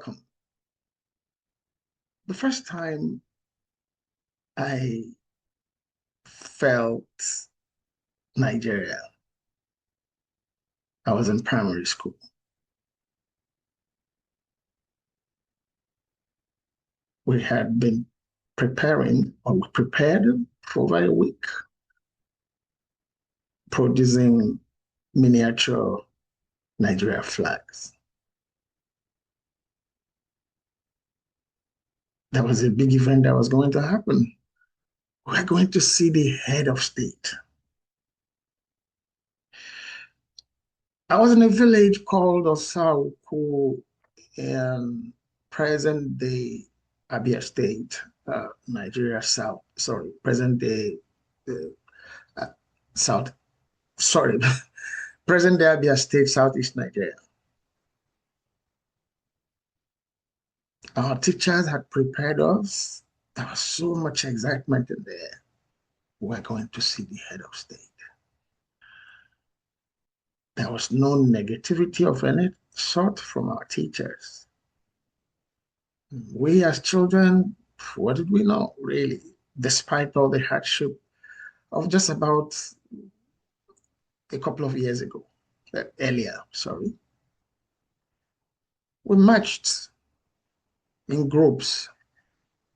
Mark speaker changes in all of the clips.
Speaker 1: welcome. The first time I felt Nigeria, I was in primary school. We had been preparing, or we prepared for over a week, producing miniature Nigeria flags. That was a big event that was going to happen. We're going to see the head of state. I was in a village called Osauku in present-day Abia State, Nigeria South. Sorry, present-day South. Sorry, present-day Abia State, Southeast Nigeria. Our teachers had prepared us. There was so much excitement in there. We're going to see the head of state. There was no negativity of any sort from our teachers. We as children, what did we know, really? Despite all the hardship of just about a couple of years ago, earlier, sorry. We marched in groups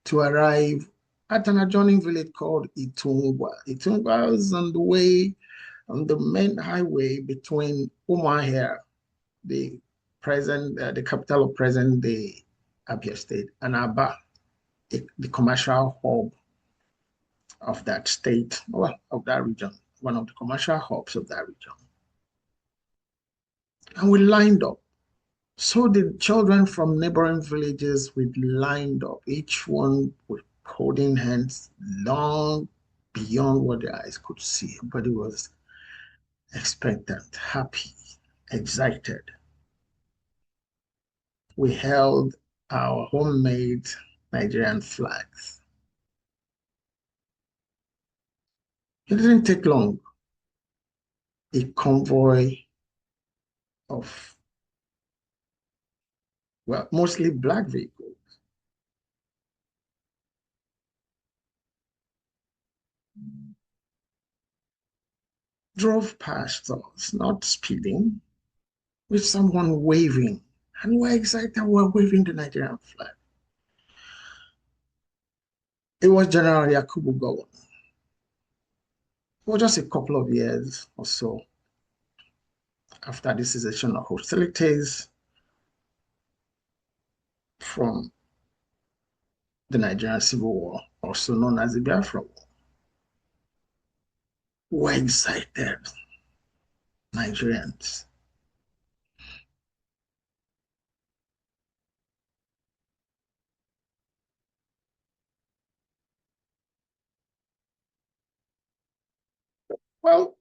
Speaker 1: to arrive at an adjoining village called Itungwa. Itungwa is on the way, on the main highway between Umuahia, the capital of present-day Abia State, and Aba, the commercial hub of that state, well, of that region, one of the commercial hubs of that region. And we lined up. So the children from neighboring villages, we lined up, each one with holding hands long beyond what their eyes could see. Everybody was expectant, happy, excited. We held our homemade Nigerian flags. It didn't take long. A convoy of, well, mostly black vehicles drove past us, not speeding, with someone waving. And we're excited, we're waving the Nigerian flag. It was General Yakubu Gowon. For just a couple of years or so after the cessation of hostilities from the Nigerian Civil War, also known as the Biafra War. We're excited, Nigerians. Well,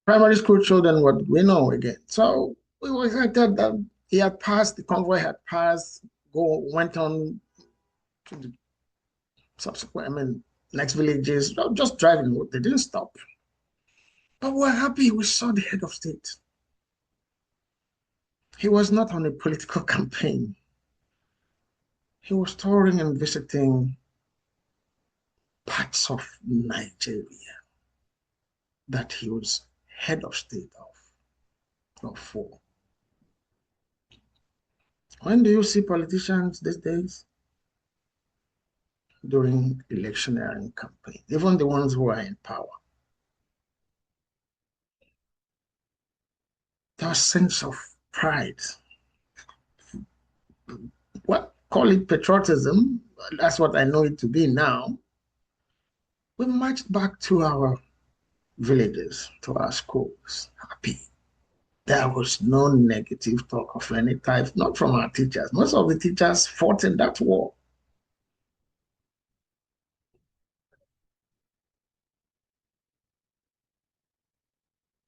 Speaker 1: primary school children, what we know again. So we were excited that he had passed, the convoy had passed, went on to the subsequent, next villages, just driving, they didn't stop. But we're happy we saw the head of state. He was not on a political campaign. He was touring and visiting parts of Nigeria that he was head of state of, or for. When do you see politicians these days? During electioneering campaigns, even the ones who are in power. There's a sense of pride. What, call it patriotism, that's what I know it to be now. We marched back to our villages, to our schools, happy. There was no negative talk of any type, not from our teachers. Most of the teachers fought in that war.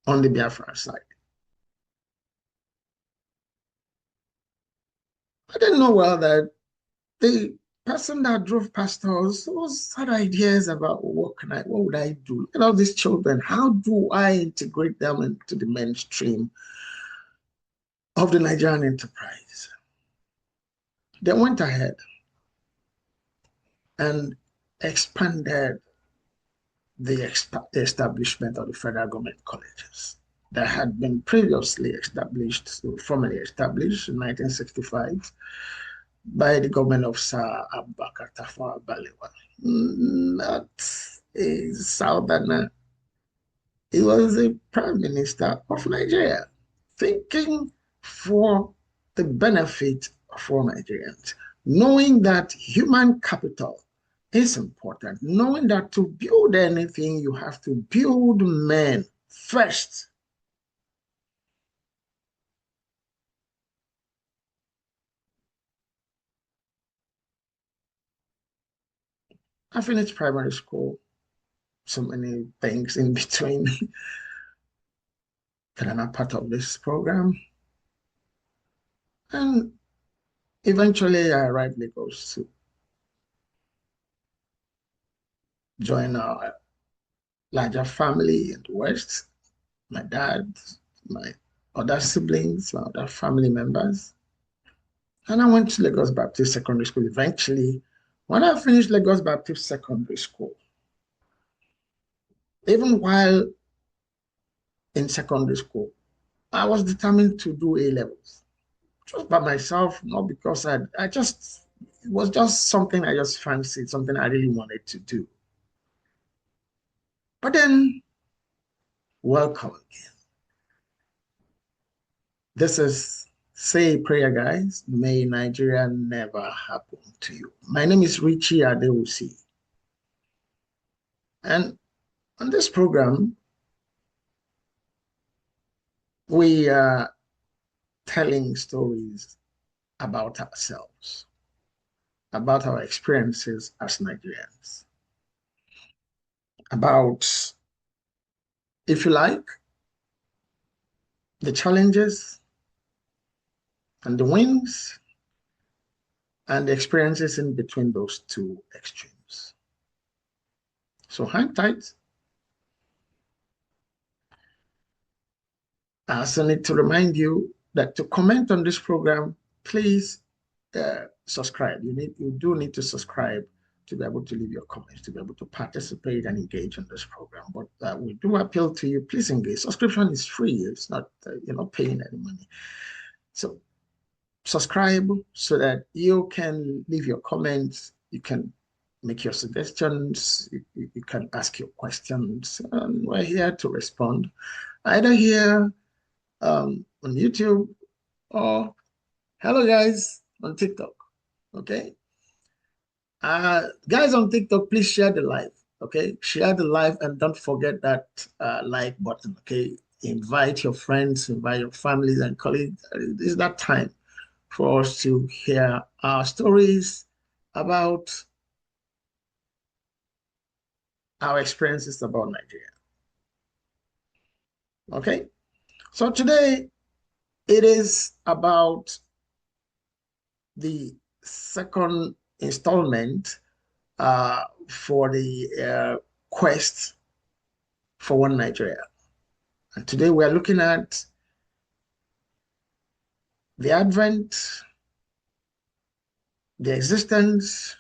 Speaker 1: On the Biafra side. I didn't know well that the person that drove past us had ideas about what would I do? You know, these children, how do I integrate them into the mainstream of the Nigerian enterprise? They went ahead and expanded the establishment of the federal government colleges that had been previously established, so formally established in 1965 by the government of Sir Abubakar Tafawa Balewa. Not a southerner. He was a prime minister of Nigeria, thinking for the benefit for Nigerians, knowing that human capital is important, knowing that to build anything, you have to build men first. I finished primary school, so many things in between that are not part of this program. And eventually I arrived in Lagos to join our larger family in the West. My dad, my other siblings, my other family members. And I went to Lagos Baptist Secondary School eventually. When I finished Lagos Baptist Secondary School, even while in secondary school, I was determined to do A levels. Just by myself, not because I just, it was just something I just fancied, something I really wanted to do. But then, welcome again. This is Say a Prayer, guys. May Nigeria never happen to you. My name is Richie Adewusi. And on this program, we are telling stories about ourselves, about our experiences as Nigerians, about, if you like, the challenges and the wins and the experiences in between those two extremes. So hang tight. I also need to remind you that to comment on this program, please subscribe. You do need to subscribe to be able to leave your comments, to be able to participate and engage in this program. But we do appeal to you, please engage. Subscription is free. It's not, you're not paying any money. So subscribe so that you can leave your comments, you can make your suggestions, you can ask your questions, and we're here to respond, either here on YouTube or hello guys on TikTok. Okay. Guys on TikTok, please share the live. Okay. Share the live and don't forget that like button. Okay. Invite your friends, invite your families and colleagues. It's that time for us to hear our stories about our experiences about Nigeria. Okay. So today it is about the second installment for the quest for one Nigeria. And today we are looking at the advent, the existence,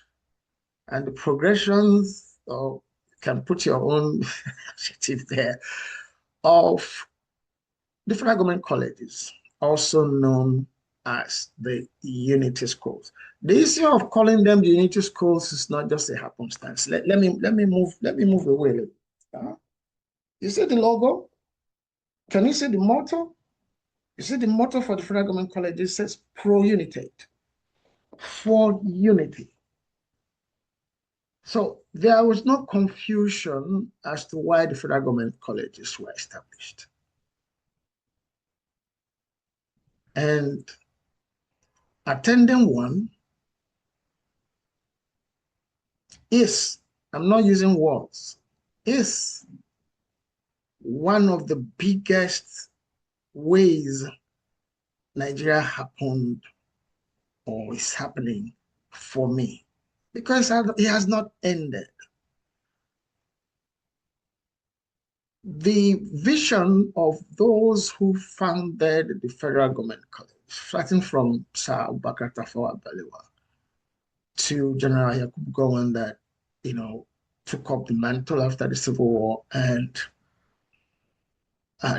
Speaker 1: and the progressions, or you can put your own adjective there, of the federal government colleges, also known as the unity schools. The issue of calling them the unity schools is not just a happenstance. Let me move away a little. You see the logo? Can you see the motto? You see the motto for the federal government colleges says pro unitate, for unity. So there was no confusion as to why the federal government colleges were established. And attending one is, I'm not using words, is one of the biggest ways Nigeria happened or is happening for me, because it has not ended. The vision of those who founded the federal government college, starting from Sir Abubakar Tafawa Balewa, to General Yakubu Gowon that, you know, took up the mantle after the Civil War and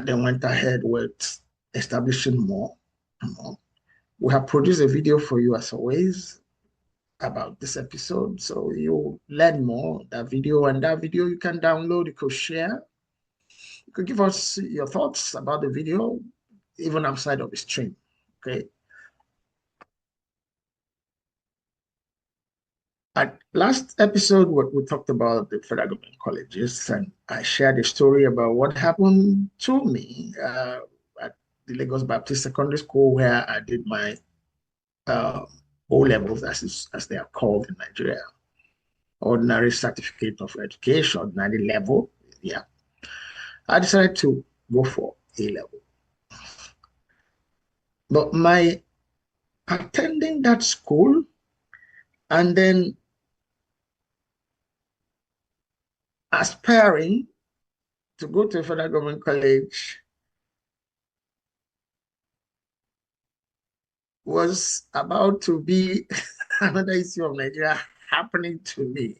Speaker 1: then went ahead with establishing more and more. We have produced a video for you as always about this episode. So you learn more that video, and that video you can download, you could share, you could give us your thoughts about the video, even outside of the stream. Okay. At last episode, we talked about the federal government colleges, and I shared a story about what happened to me at the Lagos Baptist Secondary School, where I did my uh, O levels, as they are called in Nigeria, ordinary certificate of education, ordinary level. Yeah, I decided to go for A level, but my attending that school and then aspiring to go to a federal government college was about to be another issue of Nigeria happening to me.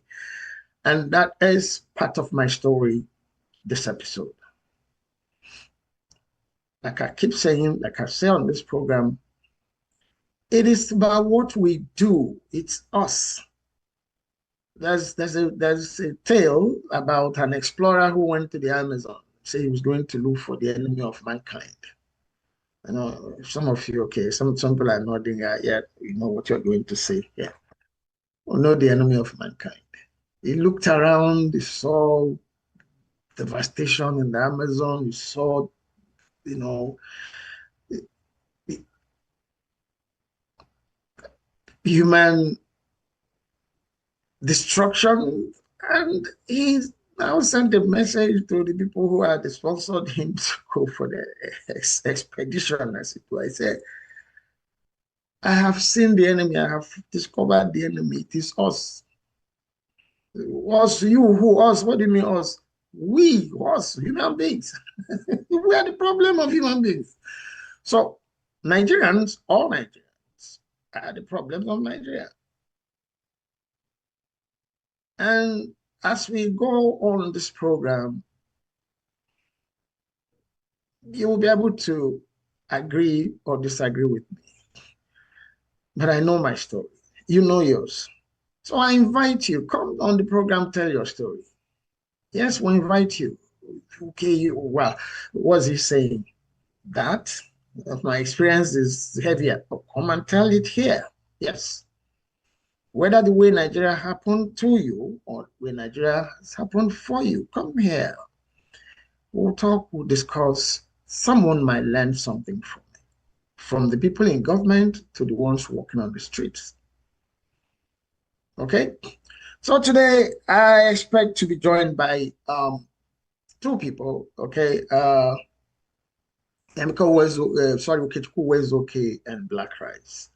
Speaker 1: And that is part of my story this episode. Like I keep saying, like I say on this program, it is about what we do. It's us. There's a tale about an explorer who went to the Amazon, say he was going to look for the enemy of mankind. You know, some of you, okay, some people are nodding, yeah, you know what you're going to say. Yeah. Well, not the enemy of mankind. He looked around, he saw devastation in the Amazon, he saw, you know, human destruction, and he now sent a message to the people who had sponsored him to go for the expedition, as it were. I said, I have seen the enemy, I have discovered the enemy, it is us. Us, you, who, us? What do you mean us? We, us, human beings. We are the problem of human beings. So Nigerians, all Nigerians, are the problems of Nigeria. And as we go on this program, you will be able to agree or disagree with me. But I know my story. You know yours. So I invite you, come on the program, tell your story. Yes, we invite you. Okay, well, what's he saying? That my experience is heavier. Come and tell it here. Yes. Whether the way Nigeria happened to you or the way Nigeria has happened for you, come here. We'll talk, we'll discuss. Someone might learn something from the people in government to the ones walking on the streets. Okay? So today I expect to be joined by two people, okay? Ukechukwu Wezoke and Black Rice.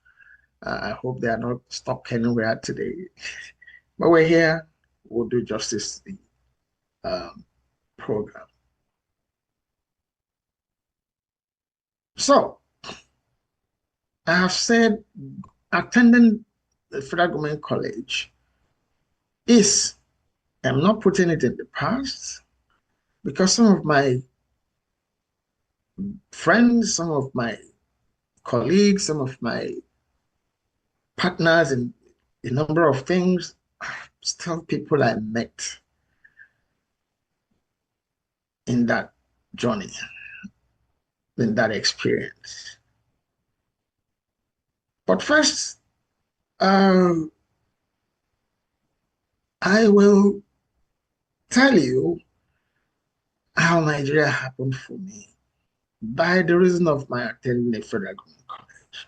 Speaker 1: I hope they are not stuck anywhere today. But we're here. We'll do justice to the program. So, I have said attending the federal government college is, I'm not putting it in the past, because some of my friends, some of my colleagues, some of my partners in a number of things are still people I met in that journey, in that experience. But first, I will tell you how Nigeria happened for me by the reason of my attending a federal government college.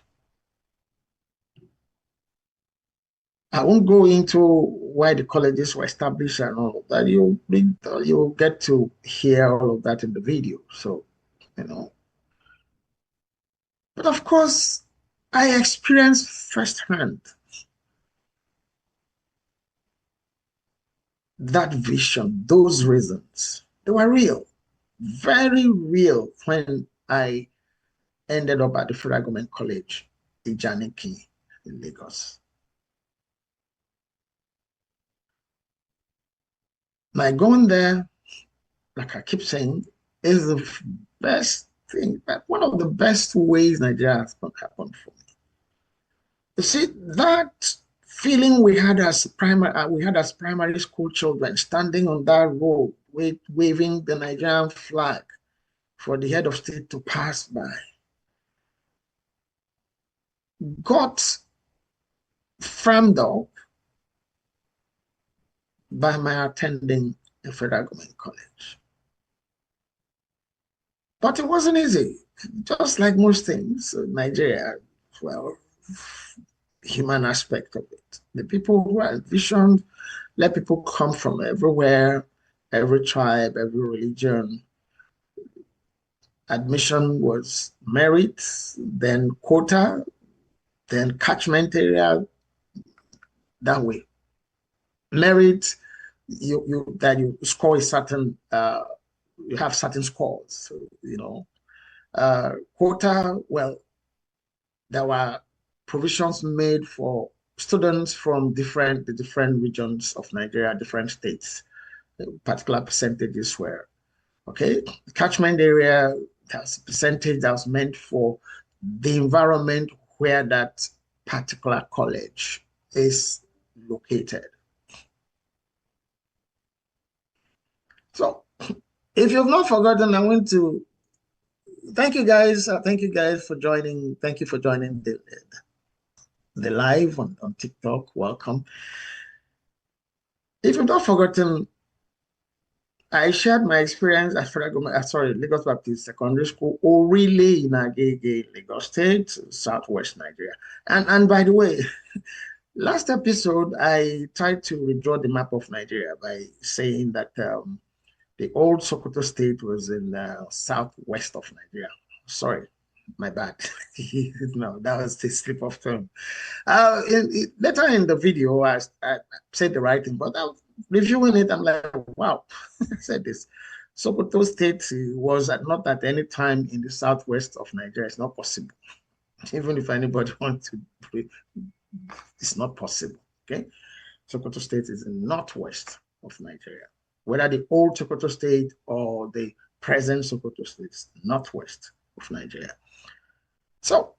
Speaker 1: I won't go into why the colleges were established and all of that. You'll get to hear all of that in the video. So, you know. But of course, I experienced firsthand that vision, those reasons. They were real, very real when I ended up at the Federal Government College in Janiki in Lagos. Now, going there, like I keep saying, is the best thing, one of the best ways Nigeria has happened for me. You see, that feeling we had as primary school children, standing on that road, waving the Nigerian flag for the head of state to pass by, got firmed up by my attending a federal government college. But it wasn't easy. Just like most things, Nigeria, well, human aspect of it. The people who are visioned, let people come from everywhere, every tribe, every religion. Admission was merit, then quota, then catchment area, that way. Merit, you score a certain you have certain scores, so, quota, well, there were provisions made for students from the different regions of Nigeria, different states. Particular percentages were okay. The catchment area, that's a percentage that was meant for the environment where that particular college is located. So, if you've not forgotten, I want to thank you guys. Thank you guys for joining. Thank you for joining the live on TikTok. Welcome. If you've not forgotten, I shared my experience at Lagos Baptist Secondary School, Orile in Agege, Lagos State, Southwest Nigeria. And by the way, last episode, I tried to redraw the map of Nigeria by saying that the old Sokoto State was in the southwest of Nigeria. Sorry, my bad. No, that was the slip of tongue. Later in the video, I said the right thing, but I was reviewing it. I'm like, wow, I said this. Sokoto State was not at any time in the southwest of Nigeria. It's not possible. Even if anybody wants to, it's not possible. Okay, Sokoto State is in the northwest of Nigeria. Whether the old Sokoto State or the present Sokoto State is northwest of Nigeria. So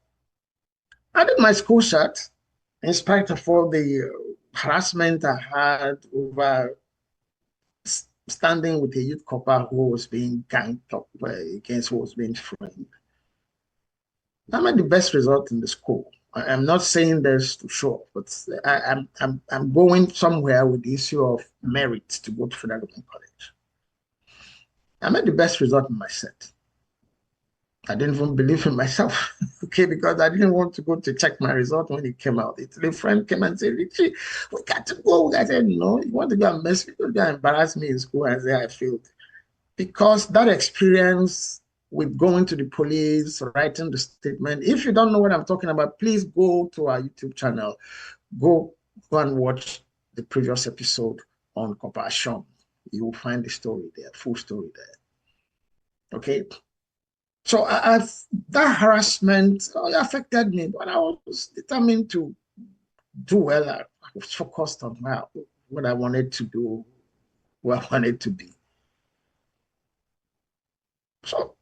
Speaker 1: I did my school shot in spite of all the harassment I had over standing with a youth corper who was being ganged up against who was being framed. I made the best result in the school. I'm not saying this to show, but I'm going somewhere with the issue of merit to go to federal government college. I made the best result in my set. I didn't even believe in myself, okay, because I didn't want to go to check my result when it came out. A friend came and said, Richie, we got to go. I said, no, you want to go and mess with me, go and embarrass me in school and say I failed. Because that experience with going to the police, writing the statement, if you don't know what I'm talking about, please go to our YouTube channel. Go and watch the previous episode on compassion. You will find the story there, full story there. Okay. So that harassment affected me, but I was determined to do well. I was focused on what I wanted to do, who I wanted to be. So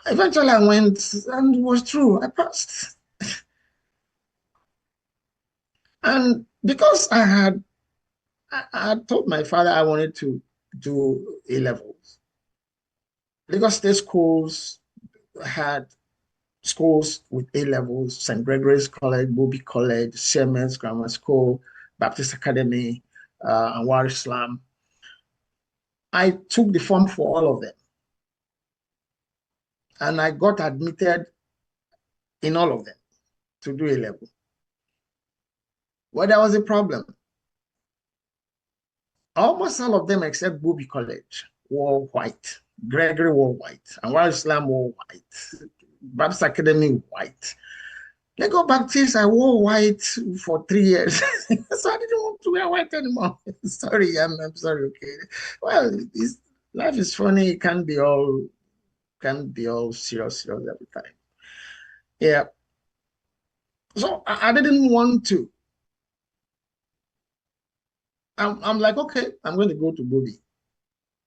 Speaker 1: eventually I went, and it was true. I passed. And because I had told my father I wanted to do A levels, Lagos State schools had schools with A levels: St. Gregory's College, Bobby College, Siemens Grammar School, Baptist Academy, and War Islam. I took the form for all of them, and I got admitted in all of them to do A level. Well, there was a problem. Almost all of them, except Bobby College, wore white. Gregory wore white, and War Islam wore white. Baptist Academy, white. Lego Baptist, I wore white for 3 years. So I didn't want to wear white anymore. Sorry, I'm sorry, okay. Well, life is funny. It can't be all serious every time. Yeah. So I didn't want to. I'm like, okay, I'm going to go to Bobby.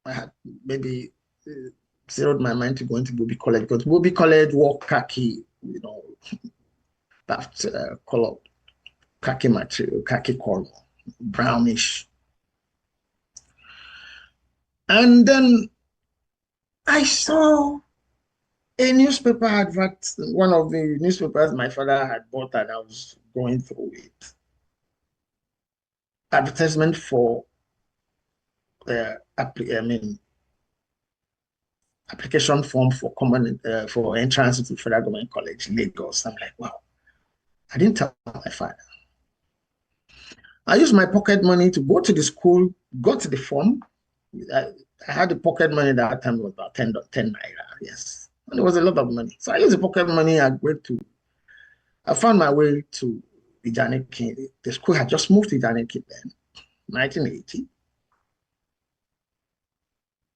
Speaker 1: I had maybe zeroed my mind to go into Bobby College because Bobby College wore khaki, that color, khaki material, khaki color, brownish. And then I saw a newspaper advert, one of the newspapers my father had bought, and I was going through it. Advertisement for application form for common for entrance to Federal Government College, Lagos. I'm like, wow. I didn't tell my father. I used my pocket money to go to the school, got the form. I, I had the pocket money that time was about 10 naira, yes. And it was a lot of money. So I used the pocket money. I found my way to Ijaniki. The school had just moved to Ijaniki then, 1980.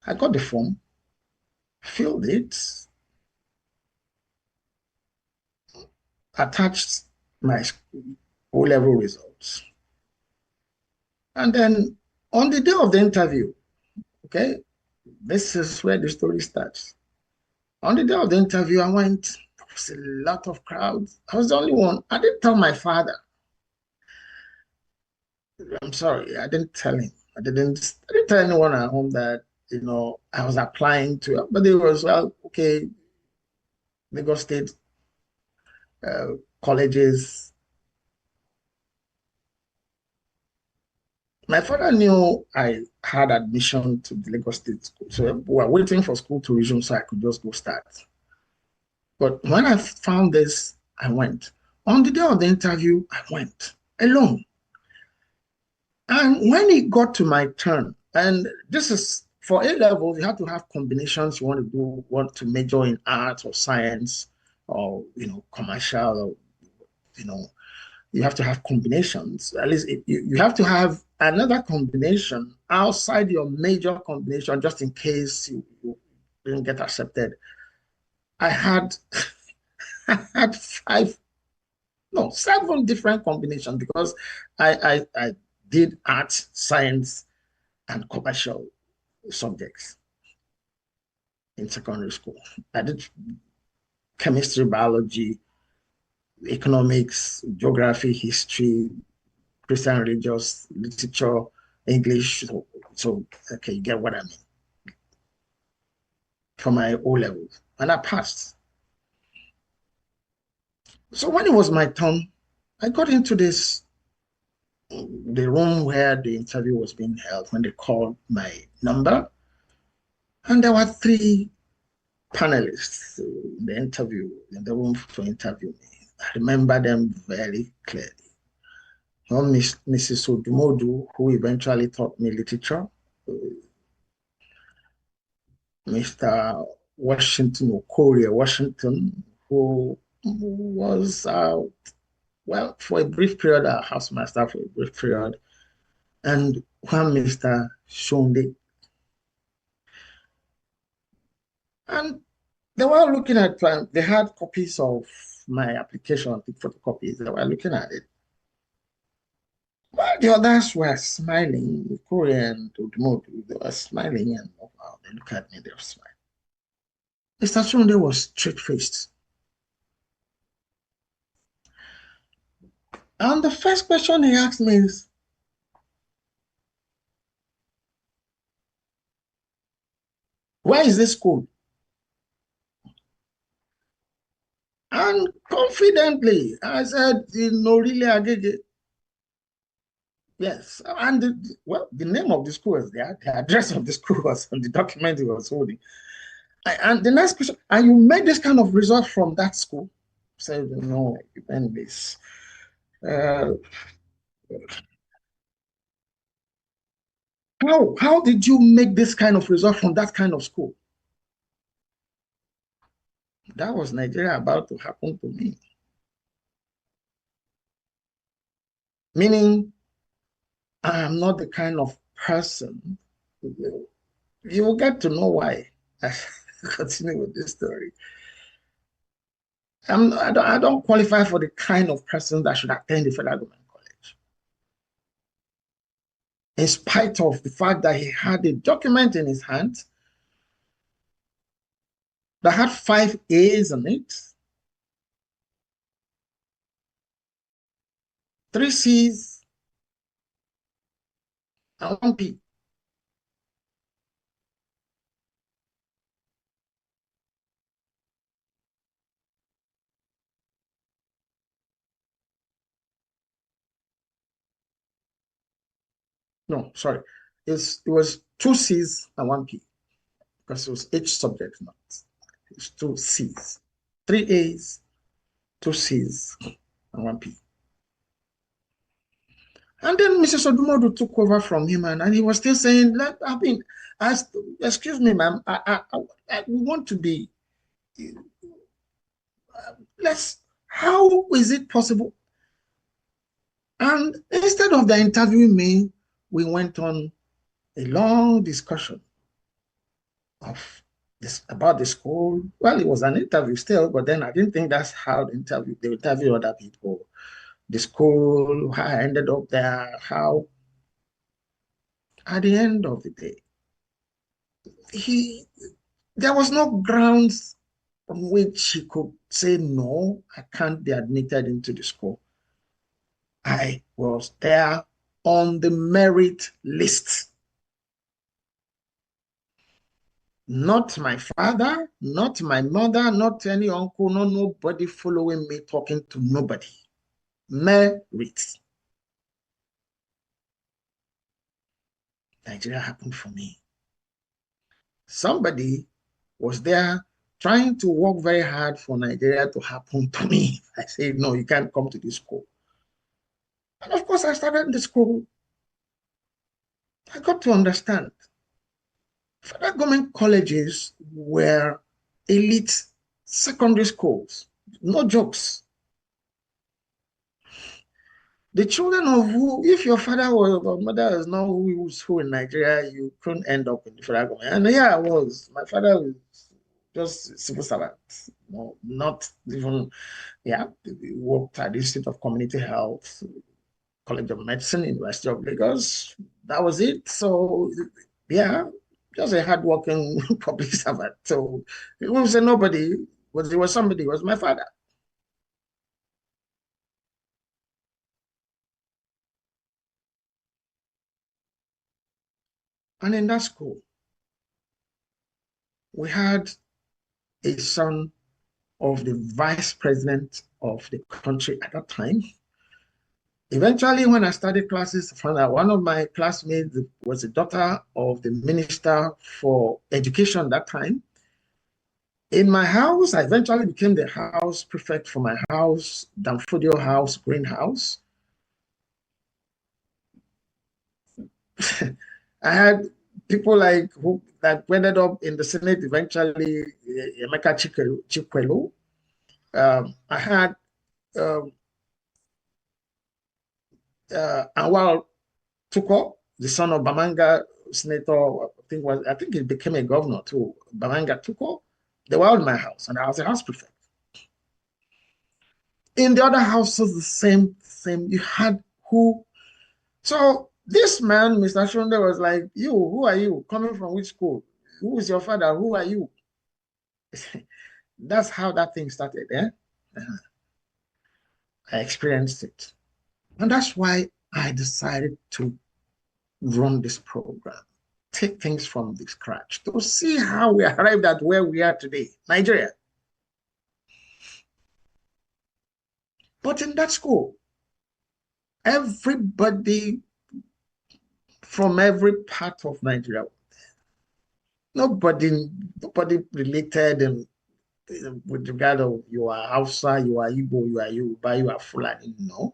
Speaker 1: I got the form, filled it, attached my O-level results. And then on the day of the interview, okay, this is where the story starts. On the day of the interview, I went, there was a lot of crowds. I was the only one. I didn't tell my father. I'm sorry, I didn't tell him. I didn't tell anyone at home that, I was applying to, but it was, well, okay, Lagos State colleges. My father knew I had admission to the Lagos State School. So we were waiting for school to resume so I could just go start. But when I found this, I went. On the day of the interview, I went alone. And when it got to my turn, and this is for A levels, you have to have combinations. You want to major in art or science or commercial, or you have to have combinations. At least you have to have another combination outside your major combination just in case you didn't get accepted. I had I had five, no, seven different combinations because I did art, science, and commercial subjects in secondary school. I did chemistry, biology, economics, geography, history, Christian religious literature, English. So okay, you get what I mean. For my O levels, and I passed. So when it was my turn, I got into the room where the interview was being held when they called my number, and there were three panelists in the interview in the room to interview me. I remember them very clearly. One Mrs. Odumodu, who eventually taught me literature, Mr. Washington Okorie Washington, who was, well, for a brief period, a housemaster for a brief period, and one Mr. Shonde. And they were looking at, they had copies of my application, the photocopies, they were looking at it. But the others were smiling, Korean to Modu, they were smiling, and wow, they look at me, they were smiling. Mr. Shonde was straight-faced. And the first question he asked me is, where is this school? And confidently, I said, in Norile Agege. Yes. And the name of the school was there. The address of the school was on the document he was holding. And the next question, and you made this kind of result from that school? I said, no, even this. Uh, how did you make this kind of result from that kind of school? That was Nigeria about to happen to me. Meaning, I am not the kind of person. You will get to know why. I continue with this story. I don't qualify for the kind of person that should attend the federal government college. in spite of the fact that he had a document in his hand that had 5 A's on it, 3 C's, and 1 P. No, sorry. It was 2 C's and 1 P because it was each subject not. It's 2 C's, 3 A's, 2 C's, and 1 P. And then Mrs. Odumodu took over from him, and he was still saying, I mean, excuse me, ma'am, we want to be, how is it possible? And instead of the interviewing me, we went on a long discussion of this about the school. Well, it was an interview still, but then I didn't think that's how they interview other people. The school, how I ended up there, how at the end of the day, there was no grounds on which he could say, no, I can't be admitted into the school. I was there on the merit list. Not my father, not my mother, not any uncle, no nobody following me, talking to nobody. Merit. Nigeria happened for me. Somebody was there trying to work very hard for Nigeria to happen to me. I said, no, you can't come to this school. And of course, I started in the school. I got to understand. Federal government colleges were elite secondary schools. No jokes. The children of who, if your father or mother is not who's who in Nigeria, you couldn't end up in the federal government. And here I was. My father was just civil servant. No, not even, yeah, he worked at the Institute of Community Health, College of Medicine, University of Lagos. That was it. So, yeah, just a hardworking public servant. So it was a nobody, but there was somebody, it was my father. And in that school, we had a son of the vice president of the country at that time. Eventually, when I started classes, I found out one of my classmates was the daughter of the minister for education at that time. In my house, I eventually became the house prefect for my house, Danfodio House, Greenhouse. I had people like who that ended up in the Senate eventually, Emeka Chikwelu. I had um, Awal Tuko, the son of Bamanga Senator, I think he became a governor too, Bamanga Tuko. They were all in my house, and I was a house prefect. In the other houses, the same. You had who. So this man, Mr. Shonda, was like, you, who are you? Coming from which school? Who is your father? Who are you? That's how that thing started, eh? I experienced it. And that's why I decided to run this program, take things from the scratch to see how we arrived at where we are today, Nigeria. But in that school, everybody from every part of Nigeria, nobody related and with regard of you are Hausa, you are Igbo, you are Yoruba, you are Fulani. No.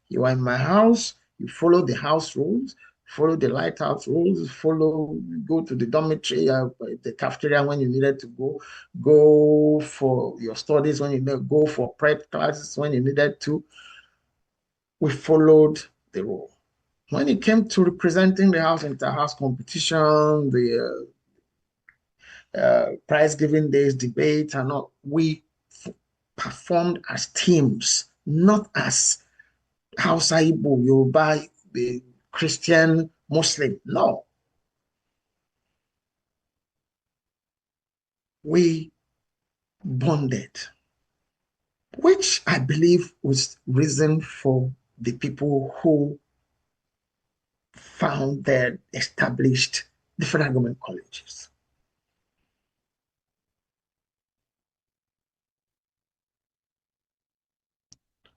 Speaker 1: You are in my house, you follow the house rules, follow the lighthouse rules, go to the dormitory, the cafeteria when you needed to go for your studies when you needed, go for prep classes when you needed to. We followed the rule. When it came to representing the house inter-house competition, the prize giving days, debate, and all, we performed as teams, not as Hausa, Igbo, Yoruba, Christian, Muslim. No. We bonded, which I believe was reason for the people who founded, established the federal government colleges.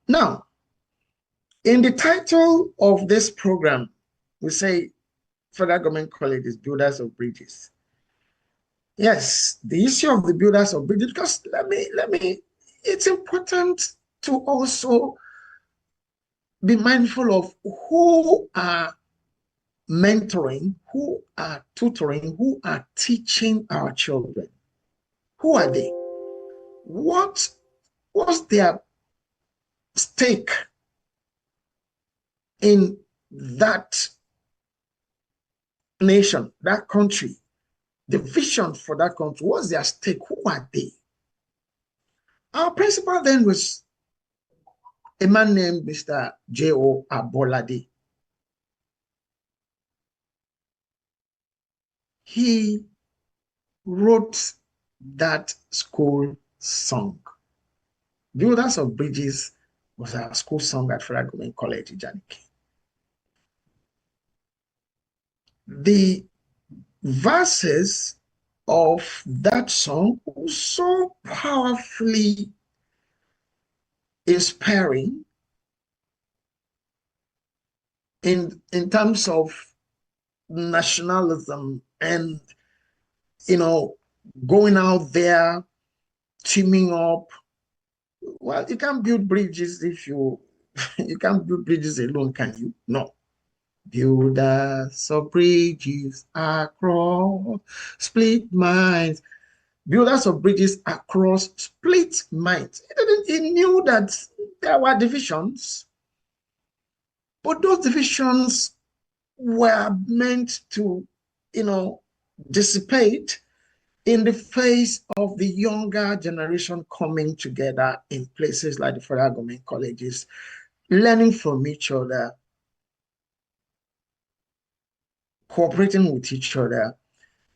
Speaker 1: Now, in the title of this program, we say federal government colleges, builders of bridges. Yes, the issue of the builders of bridges, because it's important to also be mindful of who are mentoring, who are tutoring, who are teaching our children. Who are they? What was their stake in that nation, that country, the vision for that country? What's their stake? Who are they? Our principal then was a man named Mr. J.O. Abolade. He wrote that school song. Builders of Bridges was our school song at Federal Government College in Janike. The verses of that song were so powerfully inspiring in terms of nationalism and, going out there, teaming up. Well, you can't build bridges if you can't build bridges alone, can you? No. Builders of bridges across split minds. Builders of bridges across split minds. He knew that there were divisions, but those divisions were meant to, dissipate in the face of the younger generation coming together in places like the federal government colleges, learning from each other, cooperating with each other,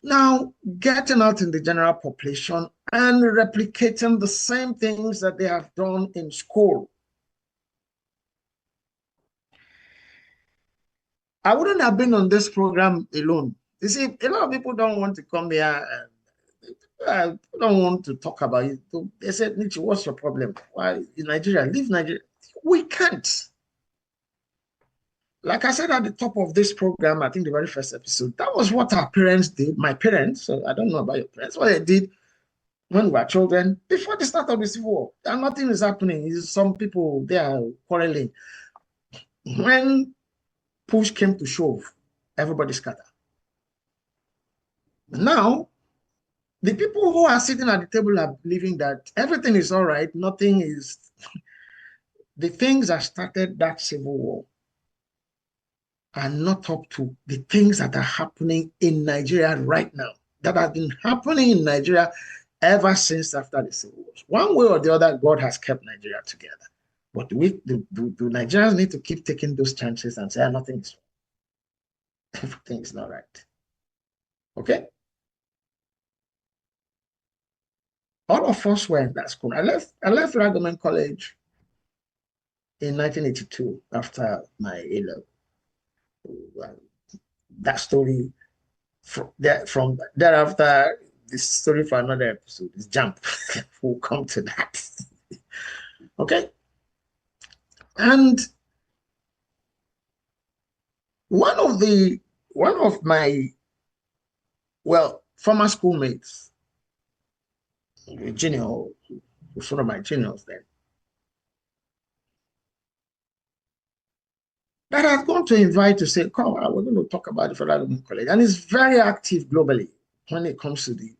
Speaker 1: now getting out in the general population and replicating the same things that they have done in school. I wouldn't have been on this program alone. You see, a lot of people don't want to come here and don't want to talk about it. They said, Nietzsche, what's your problem? Why in Nigeria? Leave Nigeria. We can't. Like I said at the top of this program, I think the very first episode, that was what our parents did. My parents, so I don't know about your parents, what they did when we were children, before the start of the Civil War. And nothing is happening. Some people, they are quarreling. When push came to shove, everybody scattered. Now, the people who are sitting at the table are believing that everything is all right, nothing is. The things that started that Civil War are not up to the things that are happening in Nigeria right now, that have been happening in Nigeria ever since after the Civil War. One way or the other, God has kept Nigeria together. But do Nigerians need to keep taking those chances and say, nothing is wrong. Everything is not right. Okay? All of us were in that school. I left Federal Government College in 1982 after my A-level. That story from thereafter, this story for another episode is jump. We'll come to that. Okay. And one of my former schoolmates, junior, was one of my juniors then, that I've gone to invite to say, come, we're going to talk about the federal government college. And it's very active globally when it comes to the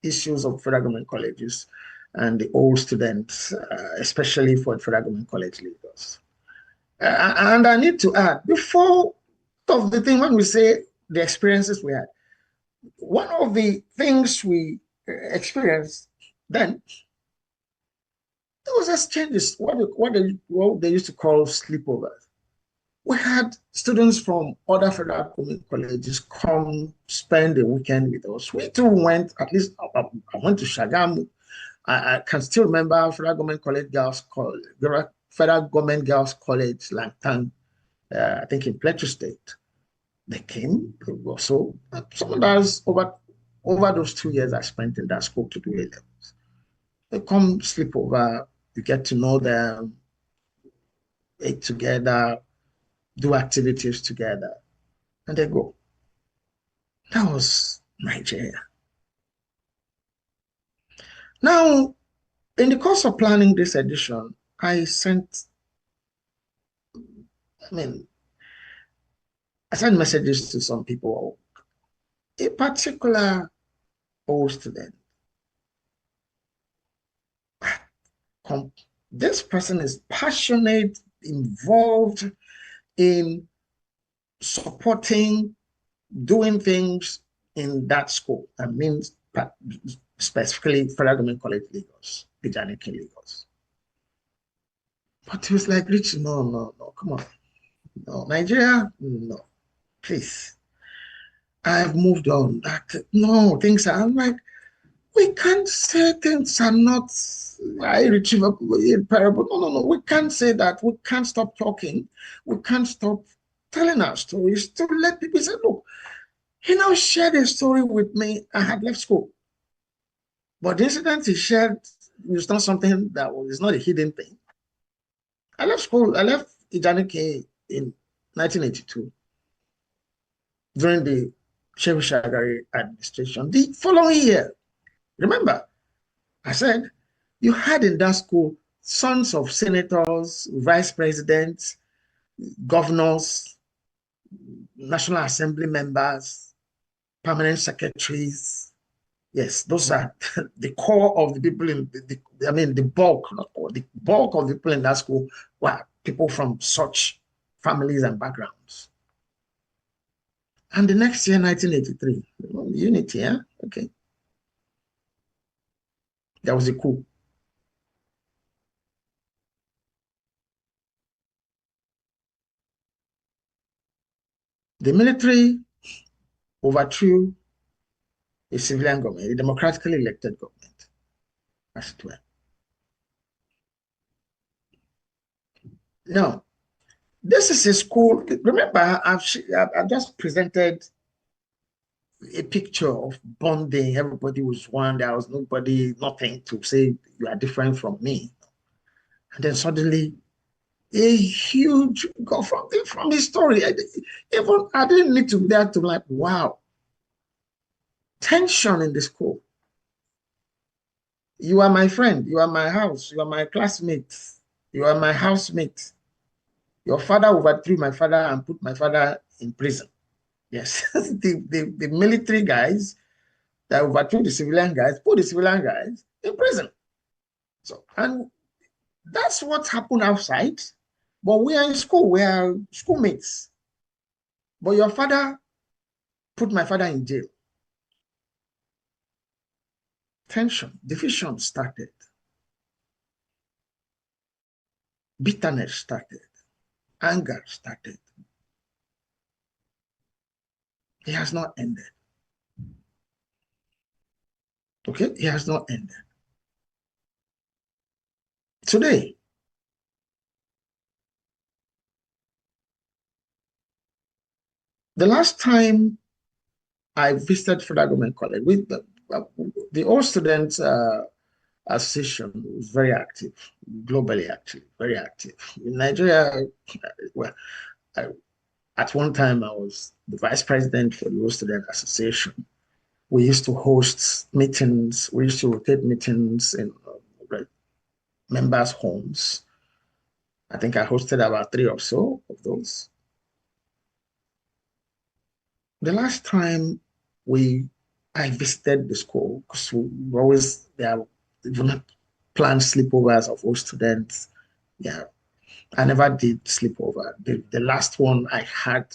Speaker 1: issues of federal government colleges and the old students, especially for federal government college leaders. And I need to add, before of the thing, when we say the experiences we had, one of the things we experienced then, there was exchanges, what they used to call sleepovers. We had students from other federal government colleges come spend the weekend with us. We too went, at least I went to Shagamu. I can still remember Federal Government College Girls College, Federal Government Girls College, Langton, I think in Plateau State. They came also. Some of us over those 2 years I spent in that school to do A-levels. They come sleep over, you get to know them, eat together, do activities together, and they go. That was Nigeria. Now, in the course of planning this edition, I sent, I mean, I sent messages to some people. A particular old student, this person is passionate, involved in supporting, doing things in that school. I mean, specifically Federal Government College Lagos, Bijaniki Lagos. But he was like, Rich, no, come on. No, Nigeria, no, please. I've moved on. No, things are, I'm like, we can't say things are not irretrievable, irreparable. No. We can't say that. We can't stop talking. We can't stop telling our stories to let people say, look, he now shared a story with me. I had left school. But the incident he shared was not something that was not a hidden thing. I left school. I left Ijanike in 1982 during the Shehu Shagari administration. The following year, remember, I said, you had in that school sons of senators, vice presidents, governors, National Assembly members, permanent secretaries. Yes, those are the core of the people in the bulk, not all, the bulk of the people in that school were people from such families and backgrounds. And the next year, 1983, unity, yeah? Okay. There was a coup. The military overthrew a civilian government, a democratically elected government, as it were. Now, this is a school. Remember, I've just presented a picture of bonding. Everybody was one. There was nothing to say you are different from me. And then suddenly, a huge go from his story. I didn't need to be there to like, wow, tension in the school. You are my friend. You are my house. You are my classmate. You are my housemate. Your father overthrew my father and put my father in prison. Yes, the military guys that overthrew the civilian guys put the civilian guys in prison. So, and that's what happened outside. But we are in school. We are schoolmates. But your father put my father in jail. Tension, division started. Bitterness started. Anger started. It has not ended. Okay? It has not ended. Today, the last time I visited Federal Government College, with the All Students Association was very active, globally active, very active. In Nigeria, well, at one time I was the vice president for the All Student Association. We used to host meetings. We used to rotate meetings in members' homes. I think I hosted about 3 or so of those. The last time I visited the school, because we always planned sleepovers of all students. Yeah, I never did sleepover. The last one I had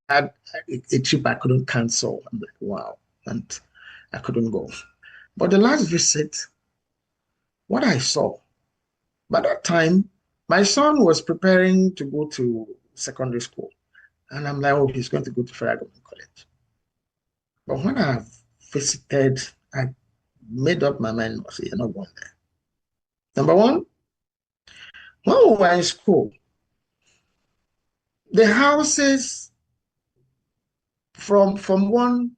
Speaker 1: a trip I couldn't cancel. I'm like, wow, and I couldn't go. But the last visit, what I saw, by that time, my son was preparing to go to secondary school. And I'm like, oh, he's going to go to Federal Government College. But when I visited, I made up my mind, I said, you're not going there. Number one, when we were in school, the houses from one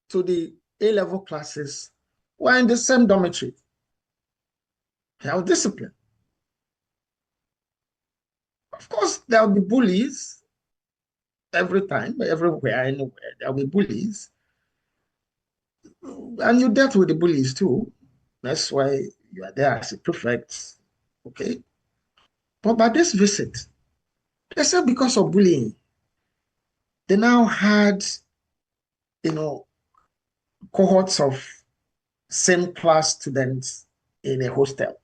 Speaker 1: to the A-level classes were in the same dormitory. They have discipline. Of course, there will be bullies every time, everywhere, anywhere. There will be bullies. And you dealt with the bullies too. That's why you are there as a prefect. Okay. But by this visit, they said because of bullying, they now had, cohorts of same class students in a hostel.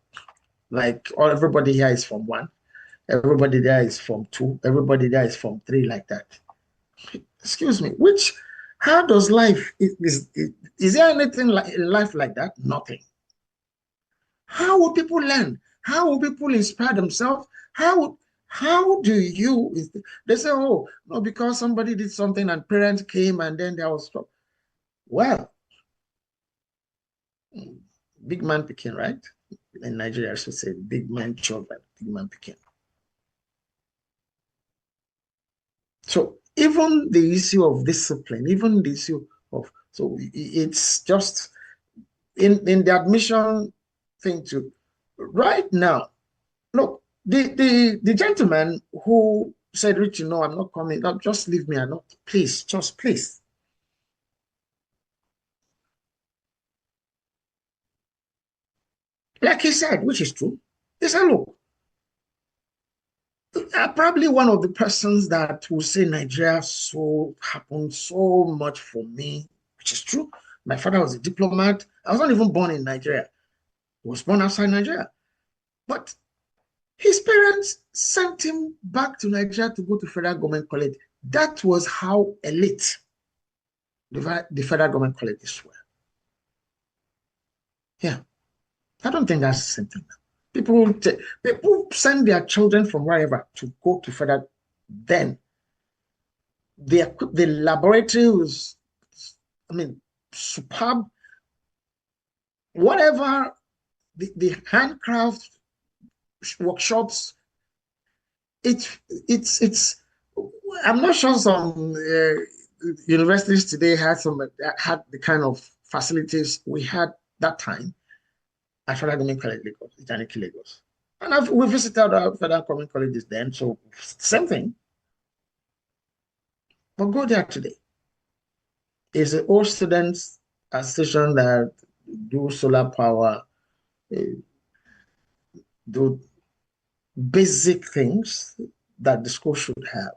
Speaker 1: Like everybody here is from one, everybody there is from two, everybody there is from three, like that. Excuse me, how does life, is there anything like in life like that? Nothing. How will people learn? How will people inspire themselves? How do you, they say, oh, no, because somebody did something and parents came and then there was, well, big man picking, right? In Nigeria, I should say big man children, big man picking. So even the issue of discipline, even the issue of, so it's just in the admission thing too. Right now, look, the gentleman who said, Richie, no, I'm not coming. No, just leave me. I'm not. Please, just please. Like he said, which is true. He said, look, probably one of the persons that will say Nigeria happened so much for me, which is true. My father was a diplomat. I was not even born in Nigeria. He was born outside Nigeria. But his parents sent him back to Nigeria to go to Federal Government College. That was how elite the Federal Government Colleges were. Yeah. I don't think that's the same thing. People send their children from wherever to go to Federal. Then the laboratory was, superb. Whatever the handcraft workshops, it's. I'm not sure some universities today had the kind of facilities we had that time at Federal Government College Lagos, Janiki Lagos. And we visited our Federal Government colleges then, so same thing. But go there today. It's an old students association that do solar power, do basic things that the school should have.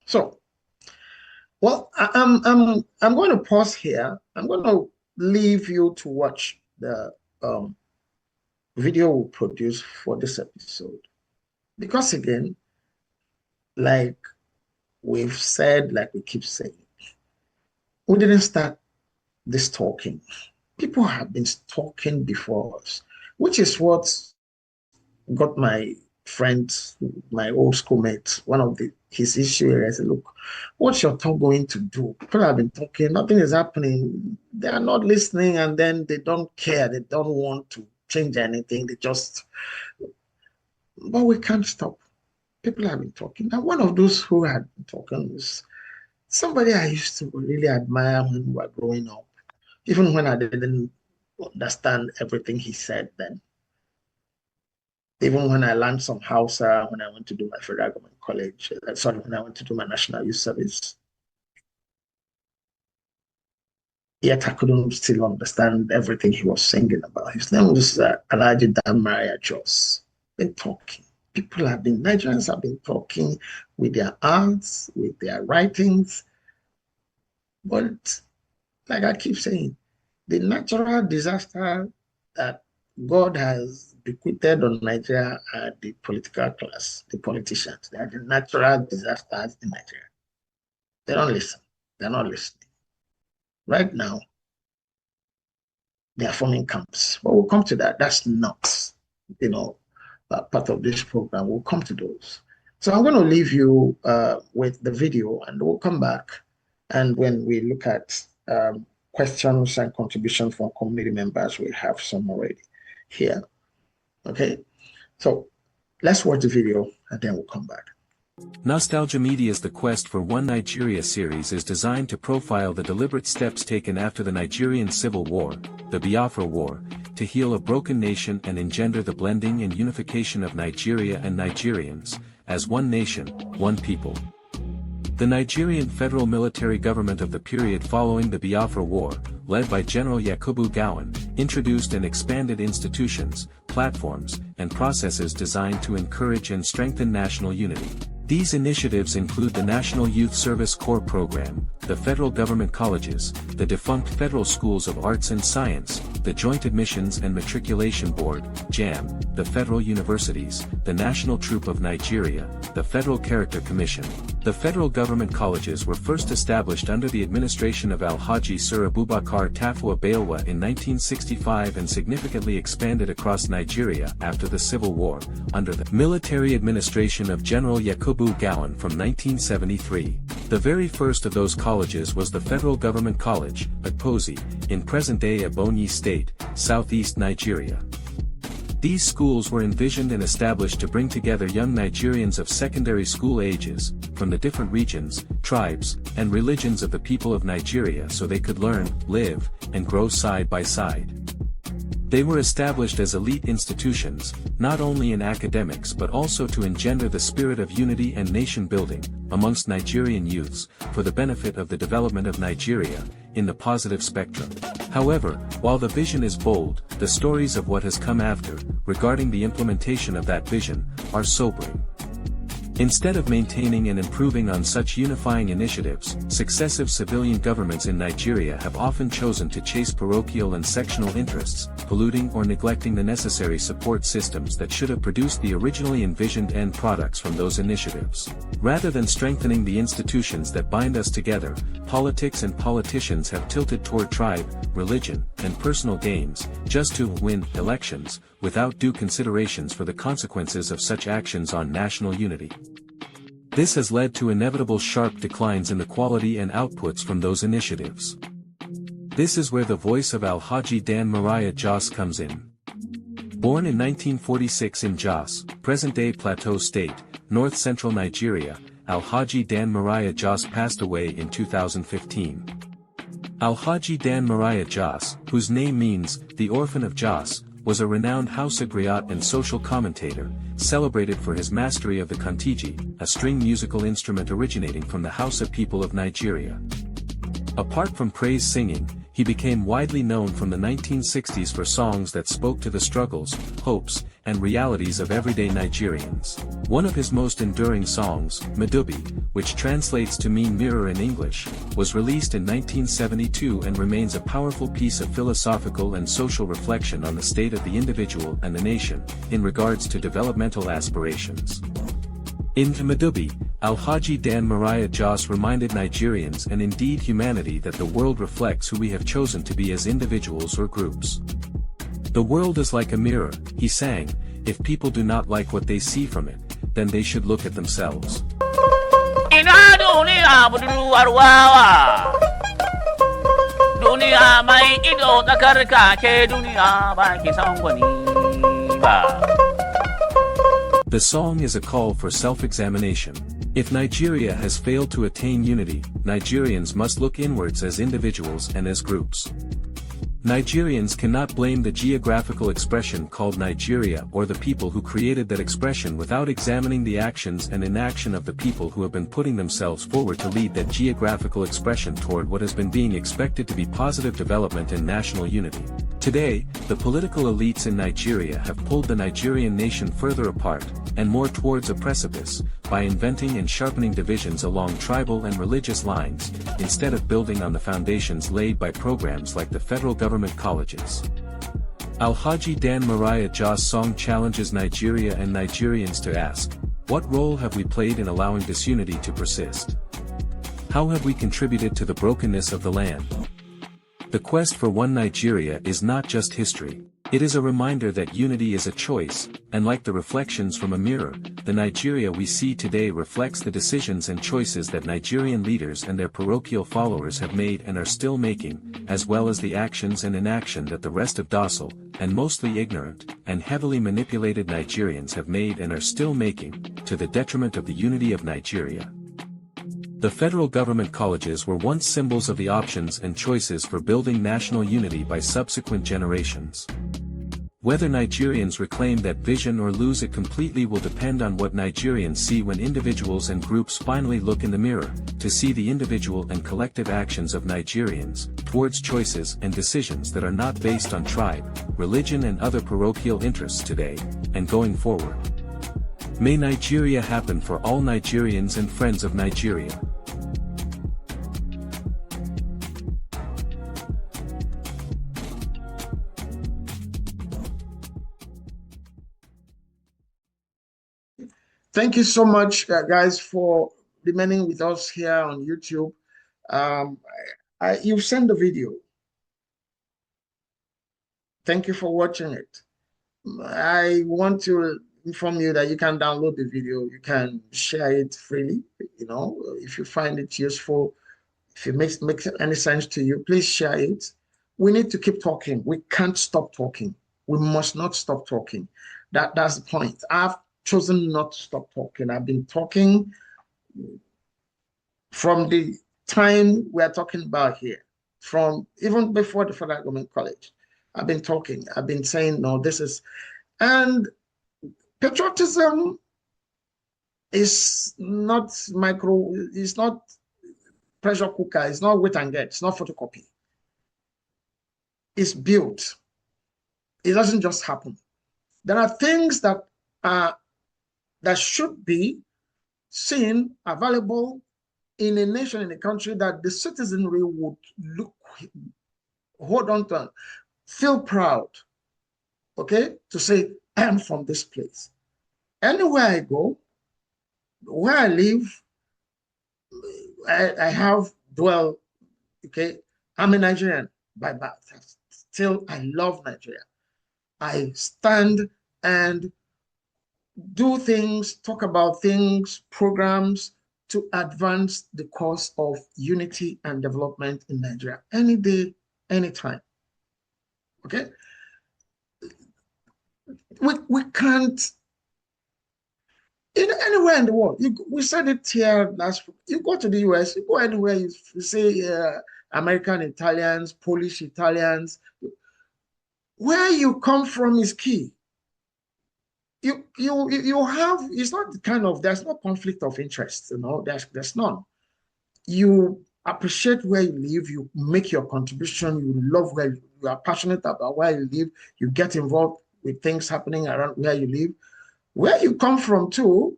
Speaker 1: So, well, I'm going to pause here. I'm going to leave you to watch the video we produce for this episode, because again, like we've said, like we keep saying, we didn't start this talking. People have been talking before us, which is what got my friend, my old schoolmate, one of his issue areas. I said, look, what's your talk going to do? People have been talking, nothing is happening. They are not listening, and then they don't care. They don't want to change anything. But we can't stop. People have been talking. And one of those who had been talking was somebody I used to really admire when we were growing up, even when I didn't understand everything he said then. Even when I learned some Hausa, when I went to do my Federal Government College, when I went to do my National Youth Service, yet I couldn't still understand everything he was singing about. His name was Alhaji Damaria Jos. Been talking. Nigerians have been talking with their arts, with their writings. But like I keep saying, the natural disaster that God has bequeathed on Nigeria are the political class, the politicians. They are the natural disasters in Nigeria. They don't listen. They're not listening. Right now, they are forming camps. But we'll come to that. That's not, part of this program. We'll come to those. So I'm going to leave you with the video, and we'll come back. And when we look at questions and contributions from community members, we have some already here. Okay, so let's watch the video and then we'll come back.
Speaker 2: Nostalgia Media's The Quest for One Nigeria series is designed to profile the deliberate steps taken after the Nigerian Civil War, the Biafra War, to heal a broken nation and engender the blending and unification of Nigeria and Nigerians, as one nation, one people. The Nigerian federal military government of the period following the Biafra War, led by General Yakubu Gowon, introduced and expanded institutions, platforms, and processes designed to encourage and strengthen national unity. These initiatives include the National Youth Service Corps Program, the federal government colleges, the defunct Federal Schools of Arts and Science, the Joint Admissions and Matriculation Board, JAM, the federal universities, the National Troop of Nigeria, the Federal Character Commission. The federal government colleges were first established under the administration of Alhaji Sir Abubakar Tafawa Balewa in 1965 and significantly expanded across Nigeria after the Civil War, under the military administration of General Yakubu Gowon from 1973. The very first of those colleges was the Federal Government College, at Pozi, in present-day Ebonyi State, southeast Nigeria. These schools were envisioned and established to bring together young Nigerians of secondary school ages, from the different regions, tribes, and religions of the people of Nigeria so they could learn, live, and grow side by side. They were established as elite institutions, not only in academics but also to engender the spirit of unity and nation-building, amongst Nigerian youths, for the benefit of the development of Nigeria, in the positive spectrum. However, while the vision is bold, the stories of what has come after, regarding the implementation of that vision, are sobering. Instead of maintaining and improving on such unifying initiatives, successive civilian governments in Nigeria have often chosen to chase parochial and sectional interests, polluting or neglecting the necessary support systems that should have produced the originally envisioned end products from those initiatives. Rather than strengthening the institutions that bind us together, politics and politicians have tilted toward tribe, religion, and personal gains, just to win elections, without due considerations for the consequences of such actions on national unity. This has led to inevitable sharp declines in the quality and outputs from those initiatives. This is where the voice of Alhaji Dan Mariah Jos comes in. Born in 1946 in Jos, present-day Plateau State, north-central Nigeria, Alhaji Dan Mariah Jos passed away in 2015. Alhaji Dan Mariah Jos, whose name means, the Orphan of Jos, was a renowned Hausa griot and social commentator, celebrated for his mastery of the kontigi, a string musical instrument originating from the Hausa people of Nigeria. Apart from praise singing, he became widely known from the 1960s for songs that spoke to the struggles, hopes, and realities of everyday Nigerians. One of his most enduring songs, Madubi, which translates to mean mirror in English, was released in 1972 and remains a powerful piece of philosophical and social reflection on the state of the individual and the nation, in regards to developmental aspirations. In Madubi, Alhaji Dan Mariah Jos reminded Nigerians and indeed humanity that the world reflects who we have chosen to be as individuals or groups. The world is like a mirror, he sang. If people do not like what they see from it, then they should look at themselves. The song is a call for self-examination. If Nigeria has failed to attain unity, Nigerians must look inwards as individuals and as groups. Nigerians cannot blame the geographical expression called Nigeria or the people who created that expression without examining the actions and inaction of the people who have been putting themselves forward to lead that geographical expression toward what has been being expected to be positive development and national unity. Today, the political elites in Nigeria have pulled the Nigerian nation further apart, and more towards a precipice, by inventing and sharpening divisions along tribal and religious lines, instead of building on the foundations laid by programs like the federal government colleges. Alhaji Dan Mariah Jos' song challenges Nigeria and Nigerians to ask, what role have we played in allowing disunity to persist? How have we contributed to the brokenness of the land? The quest for one Nigeria is not just history. It is a reminder that unity is a choice, and like the reflections from a mirror, the Nigeria we see today reflects the decisions and choices that Nigerian leaders and their parochial followers have made and are still making, as well as the actions and inaction that the rest of docile, and mostly ignorant, and heavily manipulated Nigerians have made and are still making, to the detriment of the unity of Nigeria. The federal government colleges were once symbols of the options and choices for building national unity by subsequent generations. Whether Nigerians reclaim that vision or lose it completely will depend on what Nigerians see when individuals and groups finally look in the mirror, to see the individual and collective actions of Nigerians, towards choices and decisions that are not based on tribe, religion and other parochial interests today, and going forward. May Nigeria happen for all Nigerians and friends of Nigeria.
Speaker 1: Thank you so much, guys, for remaining with us here on YouTube. You've sent the video. Thank you for watching it. I want to inform you that you can download the video. You can share it freely. You know, if you find it useful, if it makes any sense to you, please share it. We need to keep talking. We can't stop talking. We must not stop talking. That's the point. I've chosen not to stop talking. I've been talking from the time we are talking about here, from even before the federal government college. I've been talking. I've been saying, no, this is, and patriotism is not it's not pressure cooker, it's not wait and get, it's not photocopy. It's built. It doesn't just happen. There are things that should be seen, available in a nation, in a country, that the citizenry would hold on to, feel proud, okay, to say, I am from this place. Anywhere I go, where I live, I have dwell, okay, I'm a Nigerian by birth. Still, I love Nigeria. I stand and do things, talk about things, programs to advance the cause of unity and development in Nigeria any day, anytime. Okay? We can't, anywhere in the world. We said it here last week. You go to the US, you go anywhere, you say American Italians, Polish Italians. Where you come from is key. You have, it's not the kind of, there's no conflict of interest, you know, there's none. You appreciate where you live, you make your contribution, you love where you are passionate about where you live, you get involved with things happening around where you live. Where you come from too,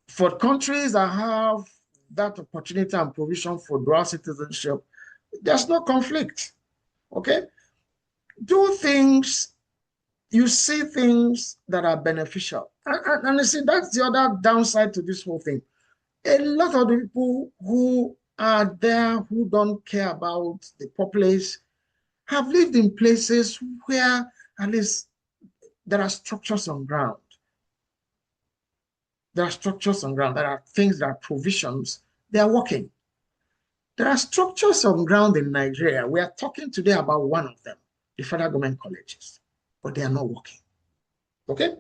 Speaker 1: for countries that have that opportunity and provision for dual citizenship, there's no conflict, okay? Do things, you see things that are beneficial. And you see, that's the other downside to this whole thing. A lot of the people who are there, who don't care about the populace, have lived in places where at least there are structures on ground. There are structures on ground. There are things, there are provisions. They are working. There are structures on ground in Nigeria. We are talking today about one of them, the federal government colleges, but they are not working. Okay?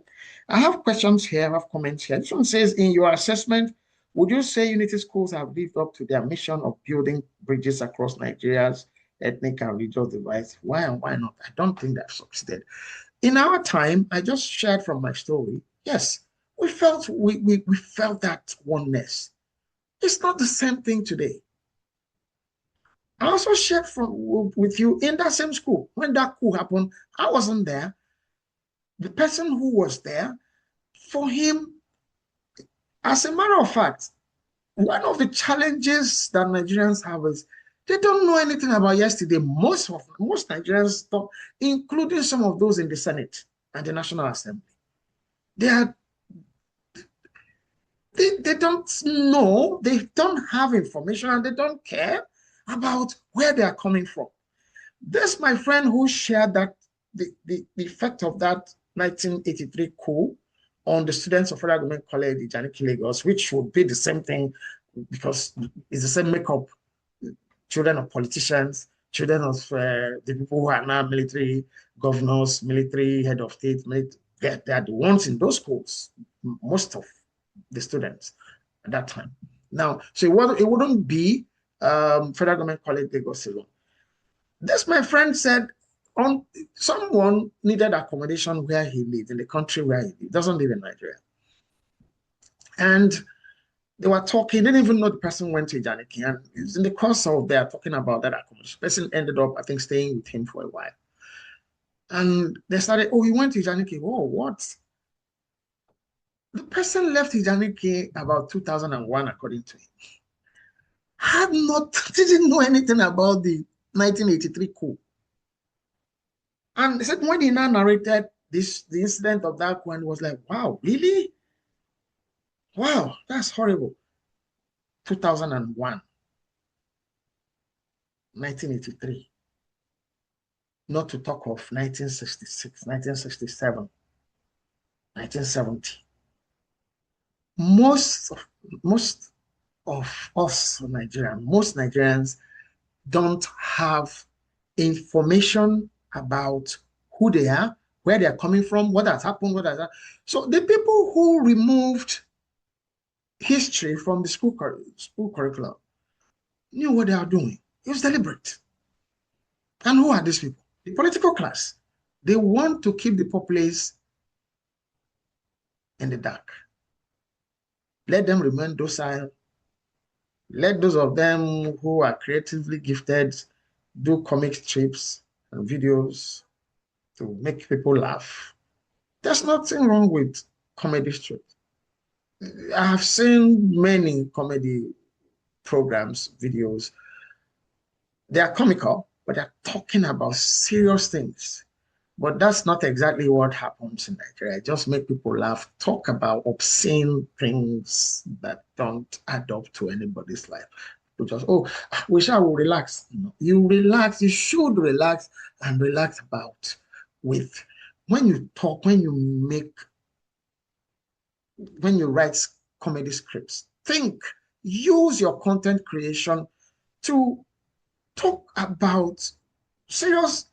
Speaker 1: I have questions here, I have comments here. This one says, in your assessment, would you say Unity schools have lived up to their mission of building bridges across Nigeria's ethnic and religious divides? Why and why not? I don't think they've succeeded. In our time, I just shared from my story, yes, we felt that oneness. It's not the same thing today. I also shared with you in that same school. When that coup happened, I wasn't there. The person who was there, for him, as a matter of fact, one of the challenges that Nigerians have is they don't know anything about yesterday. Most Nigerians, including some of those in the Senate and the National Assembly, they don't know, they don't have information, and they don't care about where they are coming from. This, my friend who shared that the effect of that 1983 coup on the students of Federal Government College Ijaniki, Lagos, which would be the same thing because it's the same makeup, children of politicians, children of the people who are now military governors, military head of state, they are the ones in those schools, most of the students at that time. Now, so it wouldn't be Federal Government College Lagos alone. This, my friend said, someone needed accommodation where he lived, in the country where he lived, doesn't live in Nigeria. And they were talking, didn't even know the person went to Ijaniki. And in the course of their talking about that accommodation, the person ended up, I think, staying with him for a while. And they started, oh, he went to Ijaniki. Oh, what? The person left Ijaniki about 2001, according to him. Didn't know anything about the 1983 coup. And he said, when he now narrated the incident of that coup, and was like, wow, really? Wow, that's horrible. 2001, 1983. Not to talk of 1966, 1967, 1970. Most of us Nigerians, most Nigerians don't have information about who they are, where they are coming from, what has happened, what has happened. So the people who removed history from the school curriculum knew what they are doing. It was deliberate. And who are these people? The political class. They want to keep the populace in the dark. Let them remain docile. Let those of them who are creatively gifted do comic strips and videos to make people laugh. There's nothing wrong with comedy strips. I have seen many comedy programs, videos. They are comical, but they're talking about serious things. But that's not exactly what happens in Nigeria. Just make people laugh, talk about obscene things that don't add up to anybody's life. You just, oh, we shall relax. No, you relax, you should relax and relax about with when you talk, when you write comedy scripts, think, use your content creation to talk about serious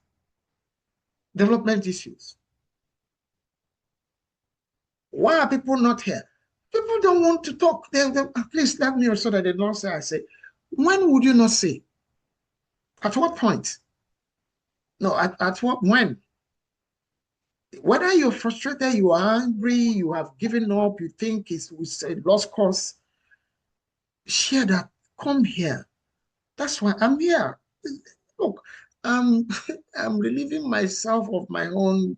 Speaker 1: development issues. Why are people not here? People don't want to talk. Please let me so that they don't say, I say, when would you not say? At what point? No, at what, when? Whether you're frustrated, you are angry, you have given up, you think it's a lost cause, share that, come here. That's why I'm here. Look, I'm relieving myself of my own.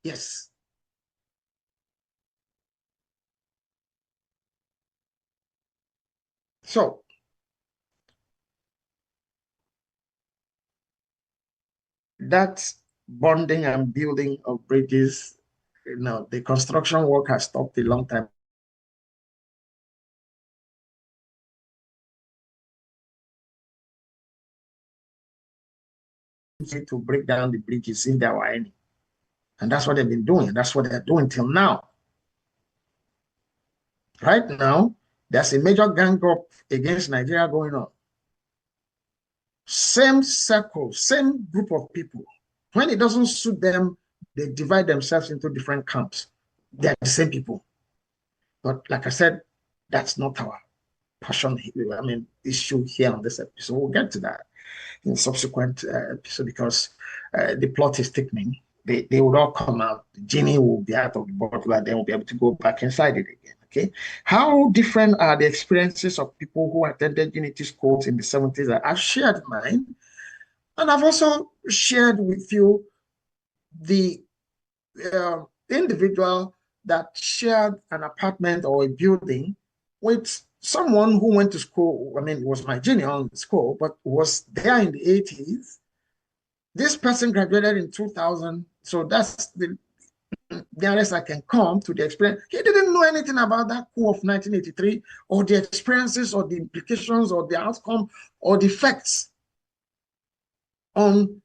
Speaker 1: Yes. So, that bonding and building of bridges, the construction work has stopped a long time. To break down the bridges if there were any. And that's what they've been doing. That's what they're doing till now. Right now, there's a major gang up against Nigeria going on. Same circle, same group of people. When it doesn't suit them, they divide themselves into different camps. They're the same people. But like I said, that's not our passion, issue here on this episode. We'll get to that in subsequent episode because the plot is thickening. They would all come out. The genie will be out of the bottle and then we'll be able to go back inside it again. Okay. How different are the experiences of people who attended unity schools in the 70s? I've shared mine. And I've also shared with you the individual that shared an apartment or a building with someone who went to school. It was my junior in school, but was there in the 80s. This person graduated in 2000. So that's the nearest I can come to the experience. He didn't know anything about that coup of 1983 or the experiences or the implications or the outcome or the effects. on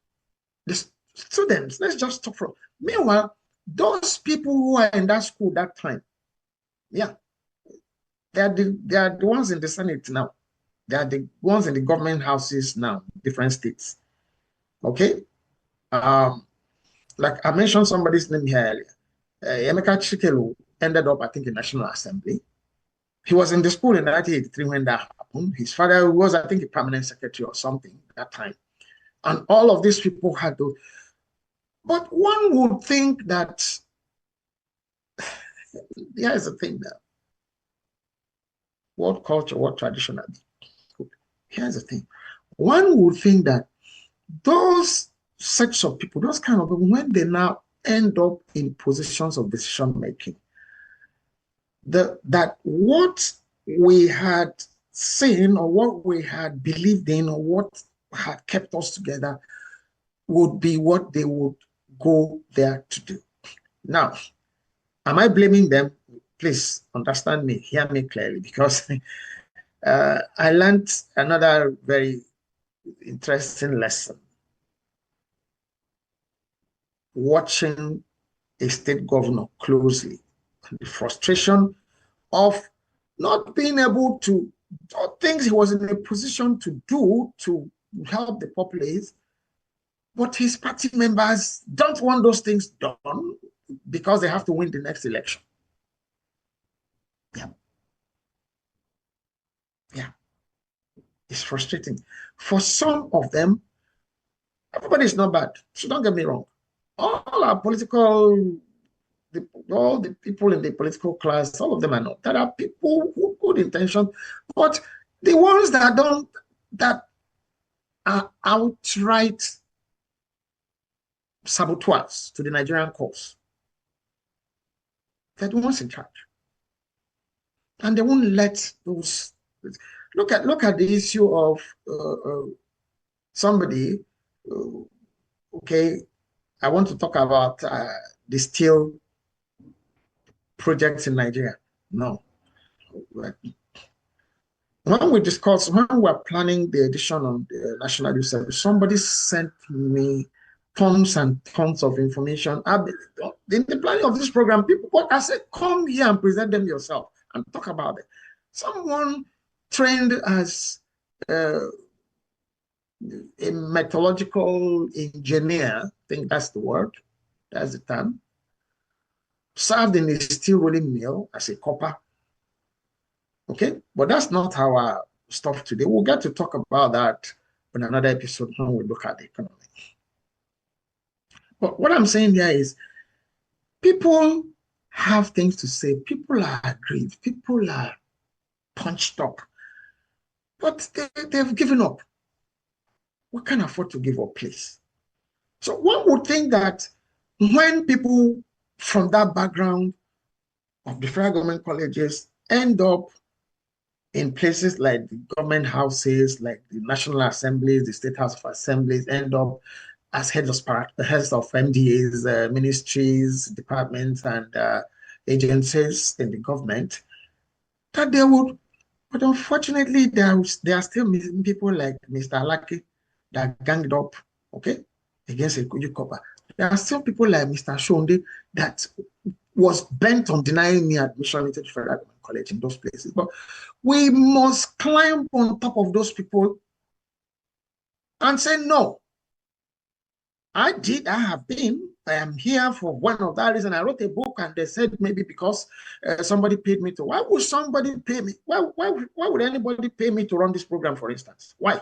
Speaker 1: the students. Let's just talk from. Meanwhile, those people who are in that school that time, yeah, they are the ones in the Senate now. They are the ones in the government houses now, different states. Okay. Like I mentioned somebody's name here earlier. Emeka Chikelu ended up, I think, in National Assembly. He was in the school in 1983 when that happened. His father was, I think, a permanent secretary or something at that time. And all of these people had to. But one would think that, here's the thing now. What culture, what tradition are they? Here's the thing. One would think that those sets of people, those kind of people, when they now end up in positions of decision making, that what we had seen or what we had believed in or what had kept us together would be what they would go there to do. Now, am I blaming them? Please understand me, hear me clearly, because I learned another very interesting lesson watching a state governor closely. The frustration of not being able to do things he was in a position to do to help the populace, but his party members don't want those things done because they have to win the next election. Yeah. Yeah. It's frustrating. For some of them, everybody is not bad. So don't get me wrong. All our political, all the people in the political class, all of them are not. There are people with good intention, but the ones that don't, that are outright saboteurs to the Nigerian cause, they're the ones in charge. And they won't let those. Look at the issue of somebody. Okay, I want to talk about the steel projects in Nigeria. No. When we discussed, when we were planning the edition of the National Youth Service, somebody sent me tons and tons of information. In the planning of this program, people, but I said, come here and present them yourself and talk about it. Someone trained as a metallurgical engineer, I think that's the word, that's the term, served in a steel rolling mill as a copper. Okay, but that's not our stuff today. We'll get to talk about that in another episode when we look at the economy. But what I'm saying here is people have things to say. People are aggrieved. People are punched up. But they've given up. We can't afford to give up, please. So one would think that when people from that background of the federal government colleges end up in places like the government houses, like the National Assemblies, the State House of Assemblies, end up as heads of MDAs, ministries, departments, and agencies in the government, that they would, but unfortunately, there are still people like Mr. Alaki that ganged up, okay, against a Kuju Copper. There are still people like Mr. Shonde that was bent on denying me admission into the federal government college in those places. But we must climb on top of those people and say, no, I am here for one of that reason. I wrote a book and they said maybe because somebody paid me to. Why would somebody pay me? Why would anybody pay me to run this program, for instance? Why?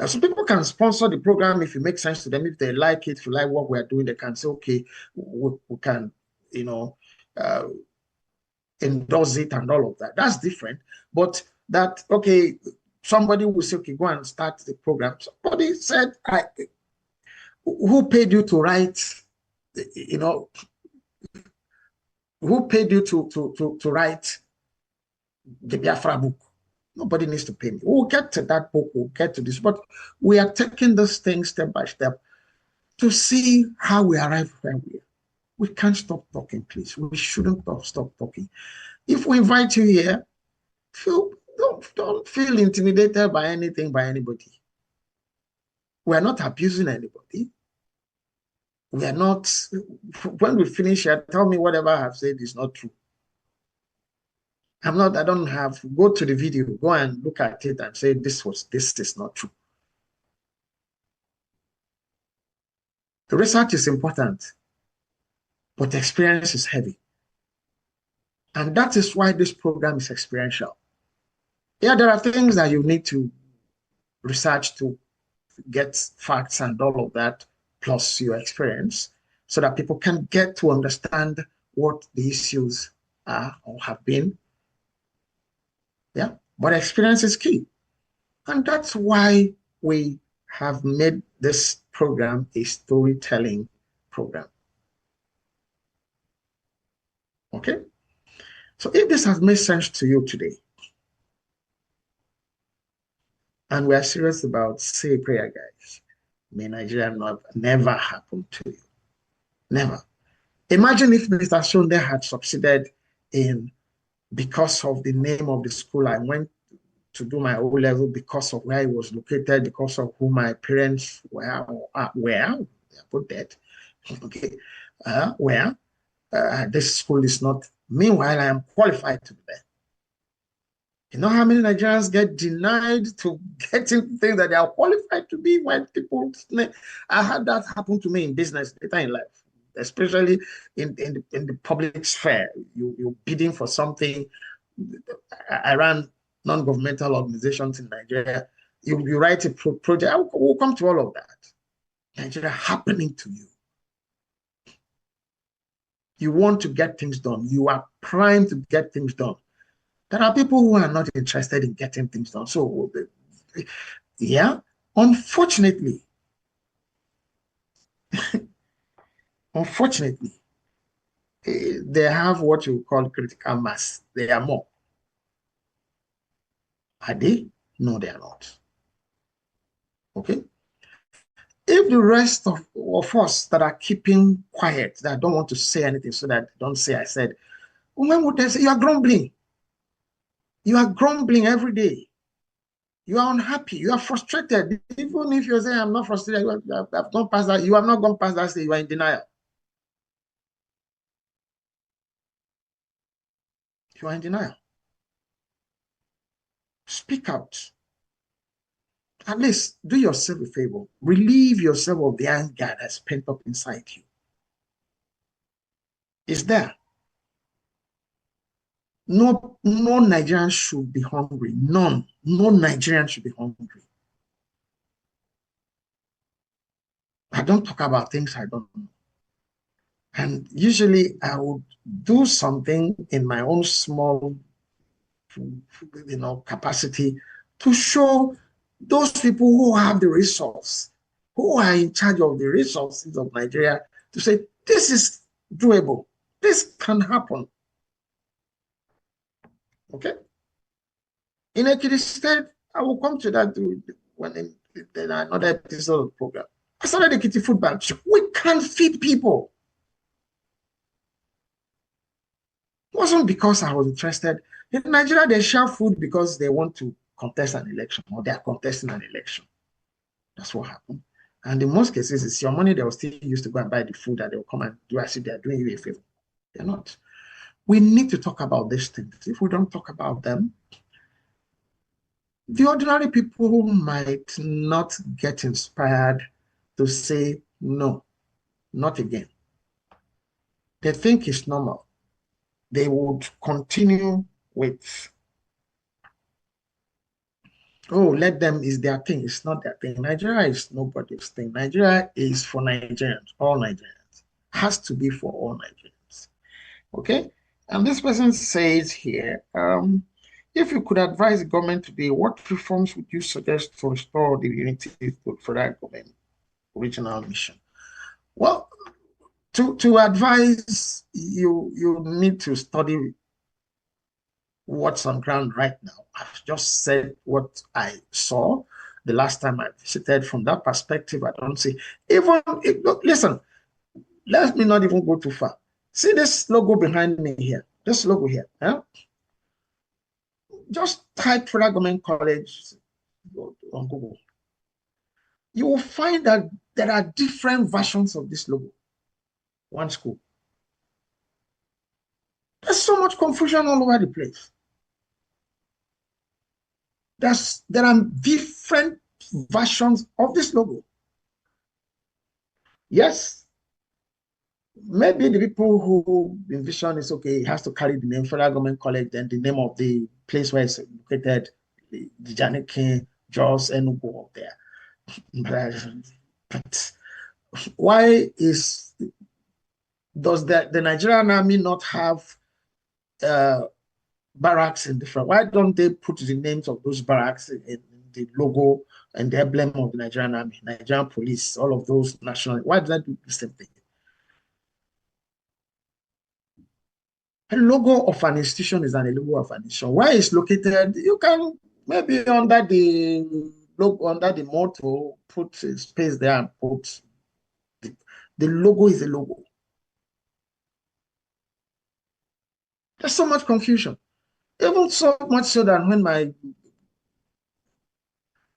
Speaker 1: So people can sponsor the program if it makes sense to them, if they like it, if you like what we're doing, they can say, okay, we can, endorse it and all of that. That's different. But that, okay, somebody will say, okay, go and start the program. Somebody said, who paid you to write, who paid you to write the Biafra book? Nobody needs to pay me. We'll get to that book, we'll get to this, but we are taking this thing step by step to see how we arrive where we are. We can't stop talking, please. We shouldn't stop talking. If we invite you here, don't feel intimidated by anything, by anybody. We are not abusing anybody. We are not, when we finish here, tell me whatever I have said is not true. I don't have, go to the video, go and look at it and say this is not true. The research is important, but the experience is heavy. And that is why this program is experiential. Yeah, there are things that you need to research to get facts and all of that, plus your experience, so that people can get to understand what the issues are or have been. Yeah, but experience is key. And that's why we have made this program a storytelling program. Okay? So if this has made sense to you today, and we are serious about say a prayer, guys, may Nigeria never happen to you. Never. Imagine if Mr. Sonde had succeeded in, because of the name of the school I went to do my O-level, because of where it was located, because of who my parents were, put that, okay, this school is not. Meanwhile, I am qualified to be there. You know how many Nigerians get denied to getting things that they are qualified to be when people, I had that happen to me in business later in life, especially in the public sphere. You're bidding for something. I ran non-governmental organizations in Nigeria. You write a project. We'll come to all of that. Nigeria happening to you. You want to get things done. You are primed to get things done. There are people who are not interested in getting things done. So, yeah, unfortunately, they have what you call critical mass. They are more. Are they? No, they are not. Okay? If the rest of us that are keeping quiet, that don't want to say anything so that don't say I said, when would they say you are grumbling? You are grumbling every day. You are unhappy. You are frustrated. Even if you say I'm not frustrated, I've gone past that. You have not gone past that stage. You are in denial. You are in denial. Speak out. At least do yourself a favor. Relieve yourself of the anger that's pent up inside you. It's there. No Nigerian should be hungry. None. No Nigerian should be hungry. I don't talk about things I don't know. And usually I would do something in my own small, capacity to show those people who have the resource, who are in charge of the resources of Nigeria, to say, this is doable. This can happen. Okay? In Ekiti State, I will come to that when in another episode of the program. I started the Ekiti Food Bank. We can't feed people. It wasn't because I was interested. In Nigeria, they share food because they want to contest an election, or they are contesting an election. That's what happened. And in most cases, it's your money they will still use to go and buy the food that they will come and do as if they are doing you a favor. They're not. We need to talk about these things. If we don't talk about them, the ordinary people might not get inspired to say, no, not again. They think it's normal. They would continue with, oh, let them, is their thing. It's not their thing. Nigeria is nobody's thing. Nigeria is for Nigerians, all Nigerians. Has to be for all Nigerians. Okay? And this person says here, if you could advise the government today, what reforms would you suggest to restore the unity for that government original mission? Well, to advise, you need to study what's on ground right now. I've just said what I saw the last time I visited. From that perspective, I don't see, even, look, listen, let me not even go too far. See this logo behind me here, this logo here, huh? Just type Federal Government College on Google. you will find that there are different versions of this logo. One school. There's so much confusion all over the place. There are different versions of this logo. Yes, maybe the people who envision is okay, it has to carry the name Federal Government College, then the name of the place where it's located, the Janikin, Jos, Enugu up there. But why does the Nigerian army not have barracks in different? Why don't they put the names of those barracks in the logo and the emblem of the Nigerian army, Nigerian police, all of those national? Why do they do the same thing? A logo of an institution is an logo of an institution. Where it's located, you can maybe under the logo, under the motto, put a space there and put the logo is a logo. There's so much confusion. Even so much so that when my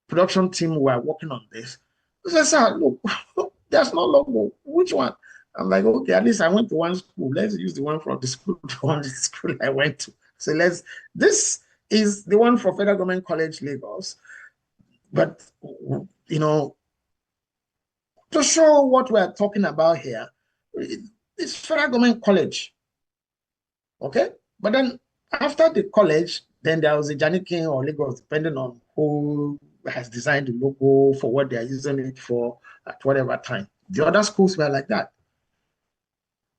Speaker 1: production team were working on this, they said, look, there's no logo. Which one? I'm like, okay, at least I went to one school. Let's use the one from the school, the school I went to. So this is the one for Federal Government College, Lagos. But, you know, to show what we're talking about here, it's Federal Government College. Okay? But then after the college, then there was a Janikin or Lagos, depending on who has designed the logo for what they're using it for at whatever time. The other schools were like that.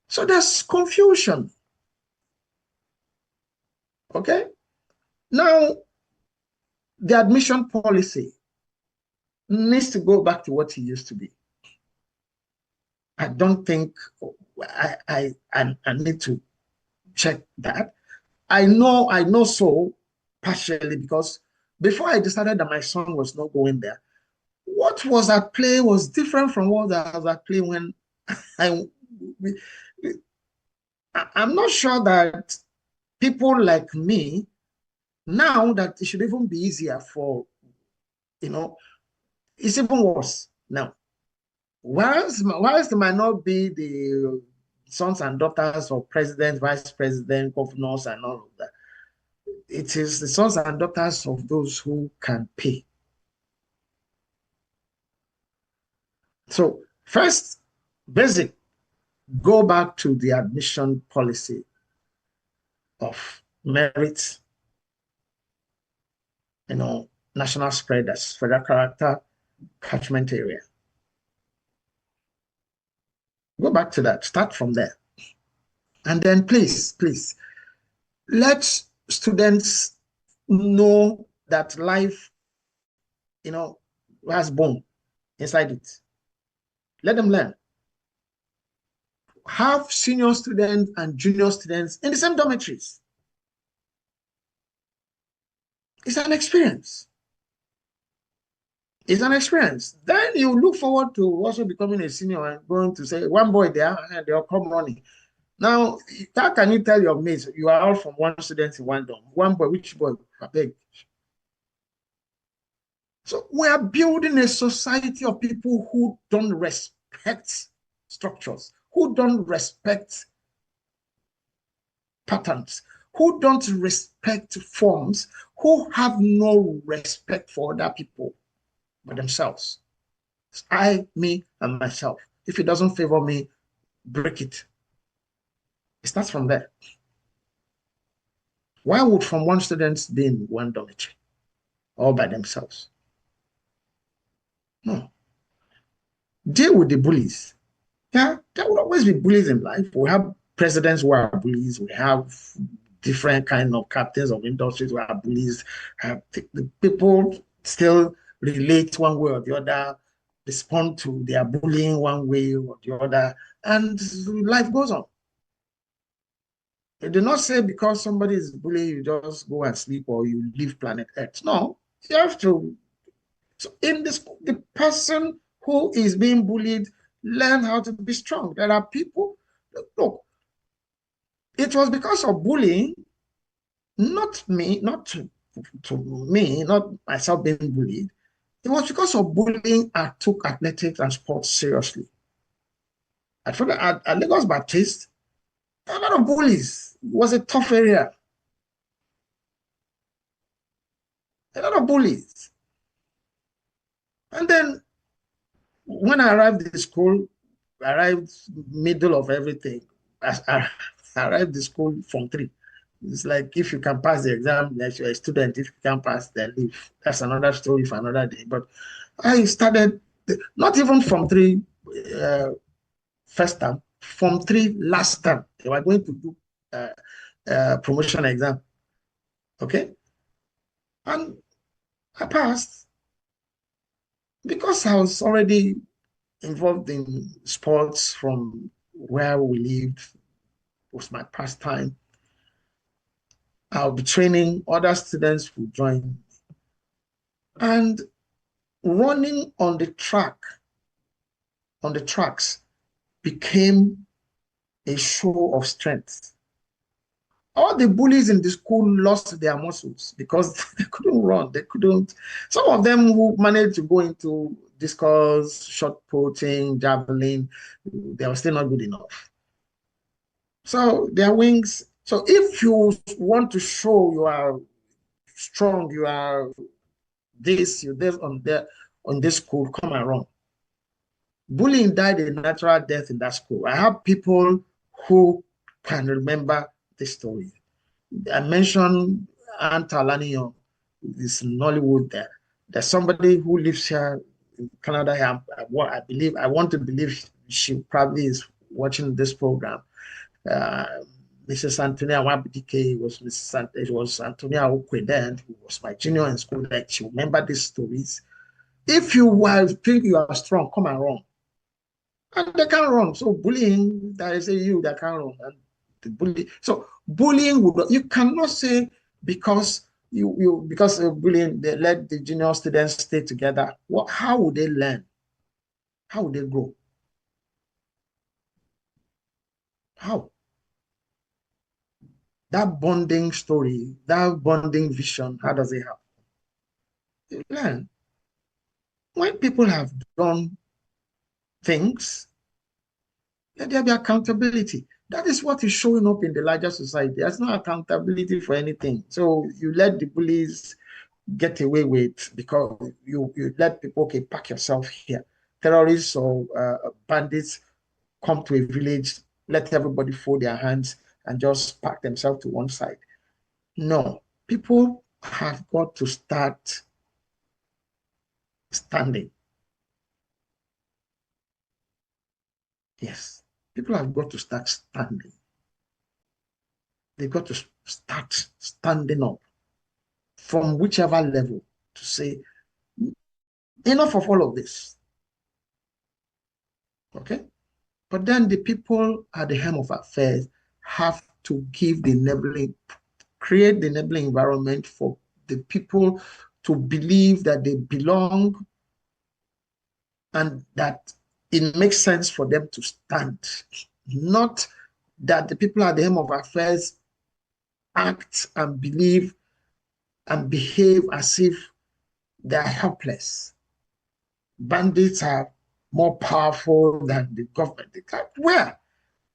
Speaker 1: So there's confusion. Okay? Now, the admission policy needs to go back to what it used to be. I don't think I need to check that. I know so partially because before I decided that my son was not going there, what was at play was different from what was at play when I'm not sure that people like me, now that it should even be easier for, it's even worse now. Whilst it might not be the sons and daughters of president, vice president, governors, and all of that, it is the sons and daughters of those who can pay. So first, basic, go back to the admission policy of merit, national spread as federal character, catchment area. Go back to that, start from there. And then please, let students know that life, has bone inside it. Let them learn. Have senior students and junior students in the same dormitories. It's an experience. It's an experience. Then you look forward to also becoming a senior and going to say, one boy there, and they'll come running. Now, how can you tell your mates you are all from one student in one dorm? One boy, which boy? I beg. So we are building a society of people who don't respect structures, who don't respect patterns, who don't respect forms, who have no respect for other people but themselves. It's I, me, and myself. If it doesn't favor me, break it. It starts from there. Why would from one student be in one dormitory all by themselves? No. Deal with the bullies. Yeah, there will always be bullies in life. We have presidents who are bullies. We have different kind of captains of industries who are bullies. The people still relate one way or the other, respond to their bullying one way or the other, and life goes on. They do not say because somebody is bullying, you just go and sleep or you leave planet Earth. No, you have to. So in this, the person who is being bullied learn how to be strong. There are people, look, it was because of bullying, not me, not to me, not myself being bullied, It was because of bullying I took athletics and sports seriously. At Lagos Baptist, a lot of bullies. It was a tough area. A lot of bullies. And then when I arrived at school, I arrived middle of everything. I arrived at school from 3. It's like if you can pass the exam, that you're a student. If you can't pass, then leave. That's another story for another day. But I started, not even from 3 first term, from 3 last term. They were going to do promotion exam. Okay? And I passed because I was already involved in sports from where we lived. It was my pastime. I'll be training, other students who join. And running on the tracks, became a show of strength. All the bullies in the school lost their muscles because they couldn't run. They couldn't. Some of them who managed to go into discus, shot putting, javelin, they were still not good enough. So their wings. So if you want to show you are strong, you are this, you this on this school, come and run. Bullying died a natural death in that school. I have people who can remember this story. I mentioned Aunt Alanion is in Nollywood there. There's somebody who lives here in Canada. I want to believe she probably is watching this program. Uh, Mrs. Antonia Wabidike it was Antonia Okwe then, who was my junior in school. Like she remember these stories. If you think you are strong, come and run. And they can't run. So bullying, that is you that can't run. And the bully. So bullying would, you cannot say because because of bullying they let the junior students stay together. How would they learn? How would they grow? How? That bonding story, that bonding vision, how does it happen? You learn. When people have done things, let there be accountability. That is what is showing up in the larger society. There's no accountability for anything. So you let the bullies get away with because you let people, okay, pack yourself here. Terrorists or bandits come to a village, let everybody fold their hands and just pack themselves to one side. No, people have got to start standing. Yes, people have got to start standing. They've got to start standing up from whichever level to say, enough of all of this. Okay? But then the people at the helm of affairs have to give the enabling, create the enabling environment for the people to believe that they belong and that it makes sense for them to stand. Not that the people at the helm of affairs act and believe and behave as if they're helpless. Bandits are more powerful than the government. Where?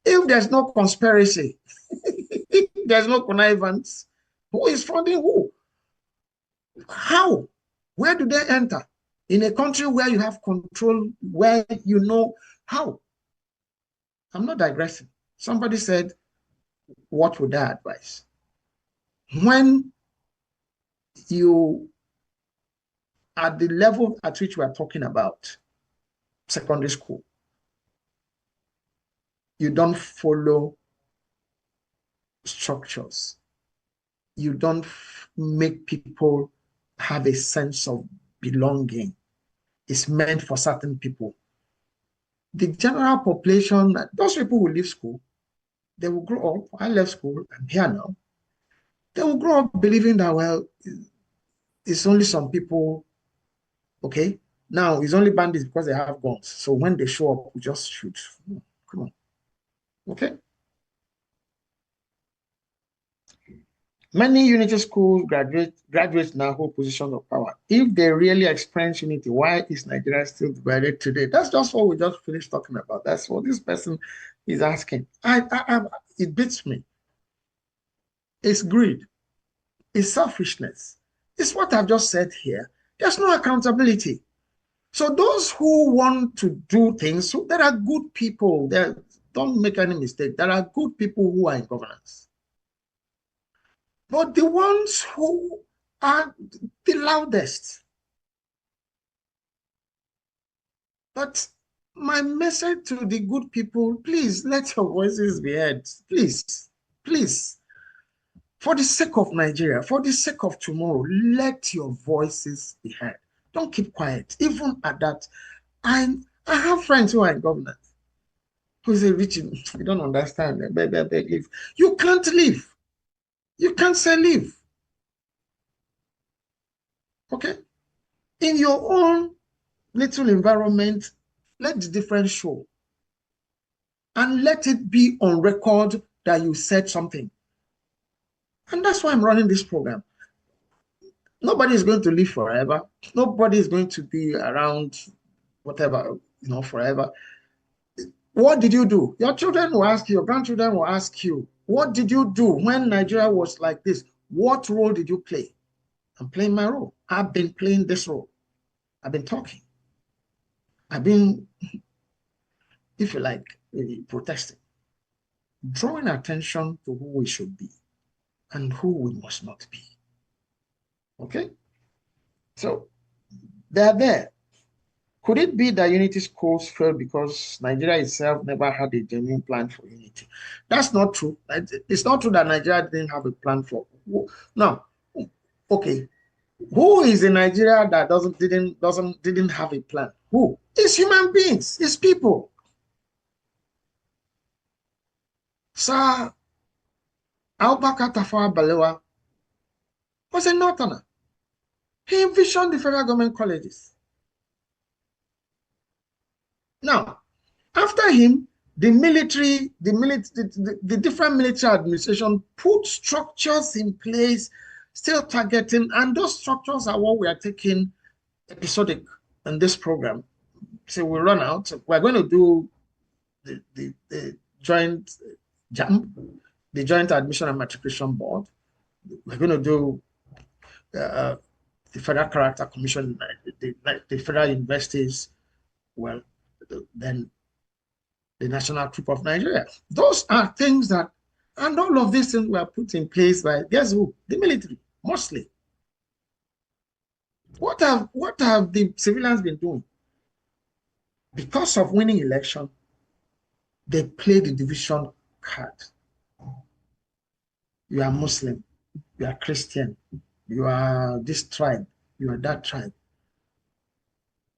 Speaker 1: If there's no conspiracy, if there's no connivance, who is funding who? How? Where do they enter? In a country where you have control, where you know how? I'm not digressing. Somebody said, what would I advise? When you, at the level at which we are talking about, secondary school, you don't follow structures. You don't make people have a sense of belonging. It's meant for certain people. The general population, those people will leave school, they will grow up. I left school, I'm here now. They will grow up believing that, well, it's only some people, okay? Now, it's only bandits because they have guns. So when they show up, we just shoot. Come on. Okay? Many unity school graduates now hold positions of power. If they really experience unity, why is Nigeria still divided today? That's just what we just finished talking about. That's what this person is asking. It beats me. It's greed. It's selfishness. It's what I've just said here. There's no accountability. So those who want to do things, so there are good people. Don't make any mistake. There are good people who are in governance. But the ones who are the loudest. But my message to the good people, please let your voices be heard. Please, please. For the sake of Nigeria, for the sake of tomorrow, let your voices be heard. Don't keep quiet. Even at that, I have friends who are in governance who say, Richie, you don't understand. Leave. You can't leave. You can't say leave. Okay? In your own little environment, let the difference show. And let it be on record that you said something. And that's why I'm running this program. Nobody is going to live forever. Nobody is going to be around whatever, forever. What did you do? Your children will ask you, your grandchildren will ask you, what did you do when Nigeria was like this? What role did you play? I'm playing my role. I've been playing this role. I've been talking. I've been, if you like, protesting, drawing attention to who we should be and who we must not be. Okay? So they're there. Could it be that unity schools failed because Nigeria itself never had a genuine plan for unity? That's not true. It's not true that Nigeria didn't have a plan for. No, okay. Who is in Nigeria that didn't have a plan? Who? It's human beings. It's people. Sir Abubakar Tafawa Balewa was a northerner. He envisioned the federal government colleges. Now, after him, the different military administration put structures in place, still targeting, and those structures are what we are taking episodic in this program. So we run out. We're going to do the joint JAMB, the Joint Admission and Matriculation Board. We're going to do the Federal Character Commission, the federal universities. Well, then the National Troop of Nigeria. Those are things that, and all of these things were put in place by, guess who? The military, mostly. What have the civilians been doing? Because of winning election, they play the division card. You are Muslim, you are Christian, you are this tribe, you are that tribe.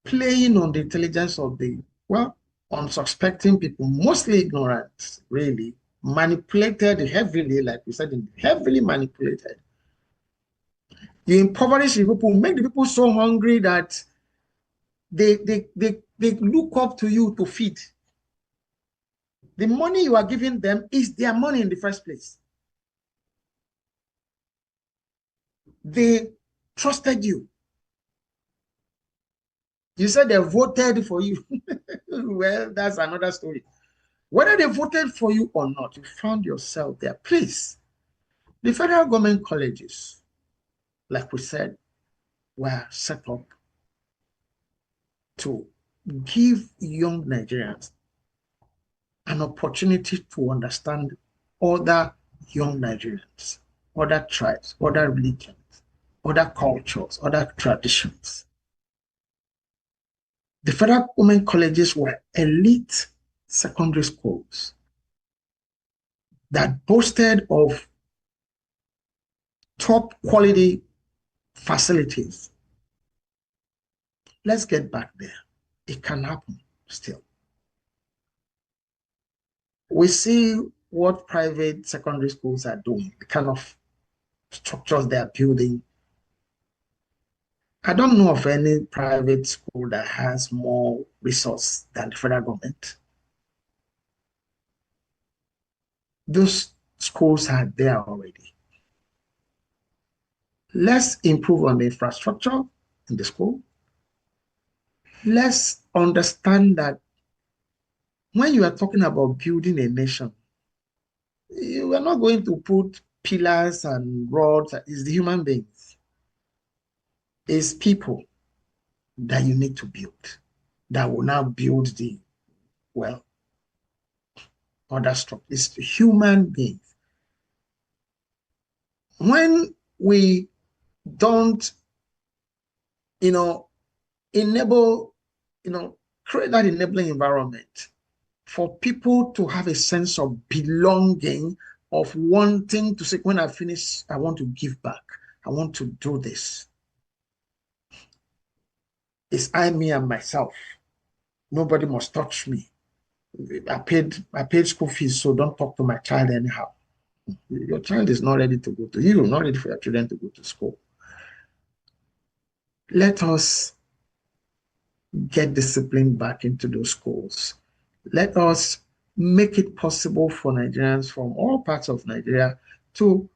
Speaker 1: Playing on the intelligence of unsuspecting people, mostly ignorant, really, manipulated heavily, like we said, heavily manipulated. You impoverish the people, make the people so hungry that they look up to you to feed. The money you are giving them is their money in the first place. They trusted you. You said they voted for you. Well, that's another story. Whether they voted for you or not, you found yourself there. Please, the federal government colleges, like we said, were set up to give young Nigerians an opportunity to understand other young Nigerians, other tribes, other religions, other cultures, other traditions. The federal government colleges were elite secondary schools that boasted of top quality facilities. Let's get back there. It can happen still. We see what private secondary schools are doing, the kind of structures they are building. I don't know of any private school that has more resource than the federal government. Those schools are there already. Let's improve on the infrastructure in the school. Let's understand that when you are talking about building a nation, you are not going to put pillars and rods. It's the human beings. It's people that you need to build that will now build the, well, other structure. It's human beings. When we don't, you know, enable, create that enabling environment for people to have a sense of belonging, of wanting to say, when I finish, I want to give back. I want to do this. It's I, me, and myself. Nobody must touch me. I paid school fees, so don't talk to my child anyhow. Your child is not ready to go to you, not ready for your children to go to school. Let us get discipline back into those schools. Let us make it possible for Nigerians from all parts of Nigeria to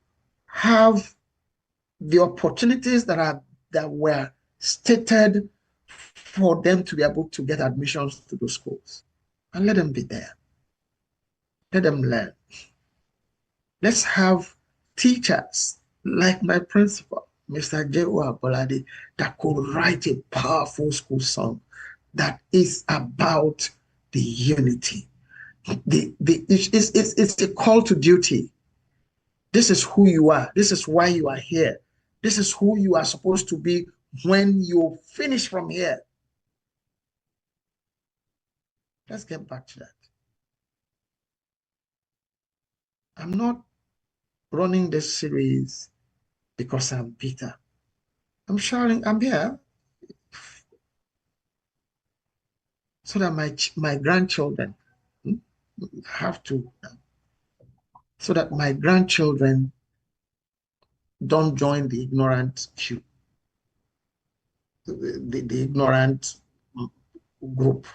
Speaker 1: have the opportunities that were stated for them to be able to get admissions to those schools. And let them be there. Let them learn. Let's have teachers like my principal, Mr. J.O. Abolade, that could write a powerful school song that is about the unity. It's a call to duty. This is who you are. This is why you are here. This is who you are supposed to be when you finish from here. Let's get back to that. I'm not running this series because I'm bitter. I'm here so that my grandchildren have to, so that my grandchildren don't join the ignorant queue, the ignorant group.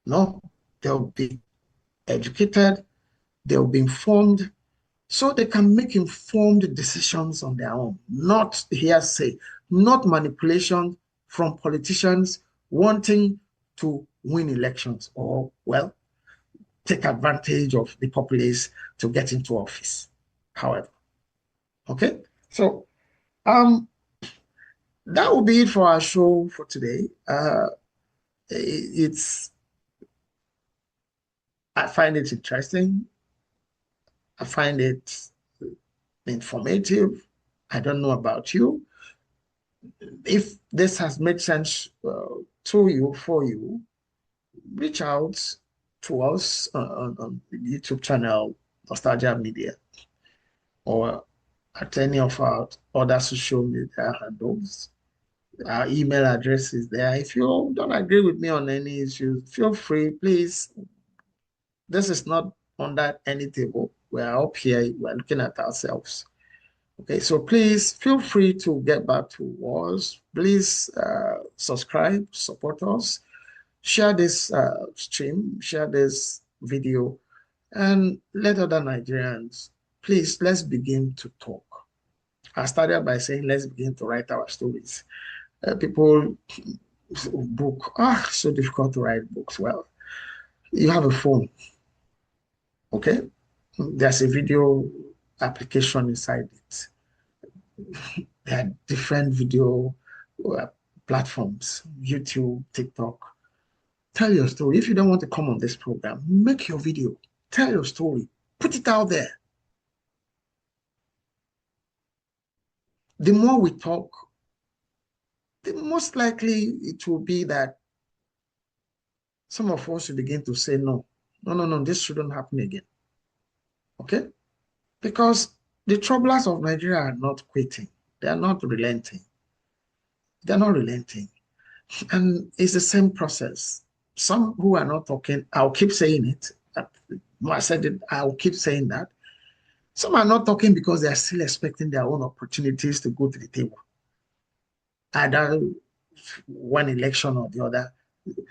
Speaker 1: No, they'll be educated, they'll be informed, so they can make informed decisions on their own, not hearsay, not manipulation from politicians wanting to win elections or, well, take advantage of the populace to get into office. However, okay, so that will be it for our show for today. I find it interesting. I find it informative. I don't know about you. If this has made sense to you, for you, reach out to us on the YouTube channel, Nostalgia Media, or at any of our other social media handles. Our email address is there. If you don't agree with me on any issue, feel free, please. This is not under any table. We're up here, we're looking at ourselves. Okay, so please feel free to get back to us. Please subscribe, support us, share this stream, share this video, and let other Nigerians, please, let's begin to talk. I started by saying, let's begin to write our stories. People book, so difficult to write books. Well, you have a phone, okay? There's a video application inside it. There are different video platforms, YouTube, TikTok. Tell your story. If you don't want to come on this program, make your video. Tell your story. Put it out there. The more we talk, the most likely it will be that some of us will begin to say, no, this shouldn't happen again. Okay? Because the troublers of Nigeria are not quitting. They are not relenting. They're not relenting. And it's the same process. Some who are not talking, I'll keep saying it. I said it, I'll keep saying that. Some are not talking because they are still expecting their own opportunities to go to the table. Either one election or the other,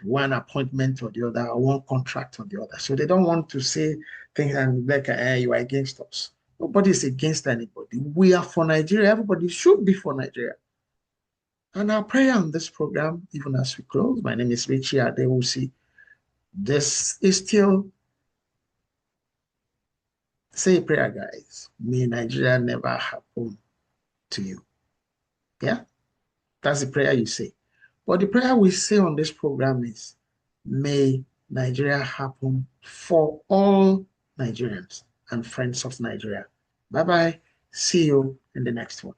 Speaker 1: one appointment or the other, or one contract or the other. So they don't want to say things and like, you are against us. Nobody is against anybody. We are for Nigeria. Everybody should be for Nigeria. And our prayer on this program, even as we close, my name is Richie Adewusi. This is still, say a prayer, guys. May Nigeria never happen to you. Yeah? That's the prayer you say. But the prayer we say on this program is, may Nigeria happen for all Nigerians and friends of Nigeria. Bye-bye. See you in the next one.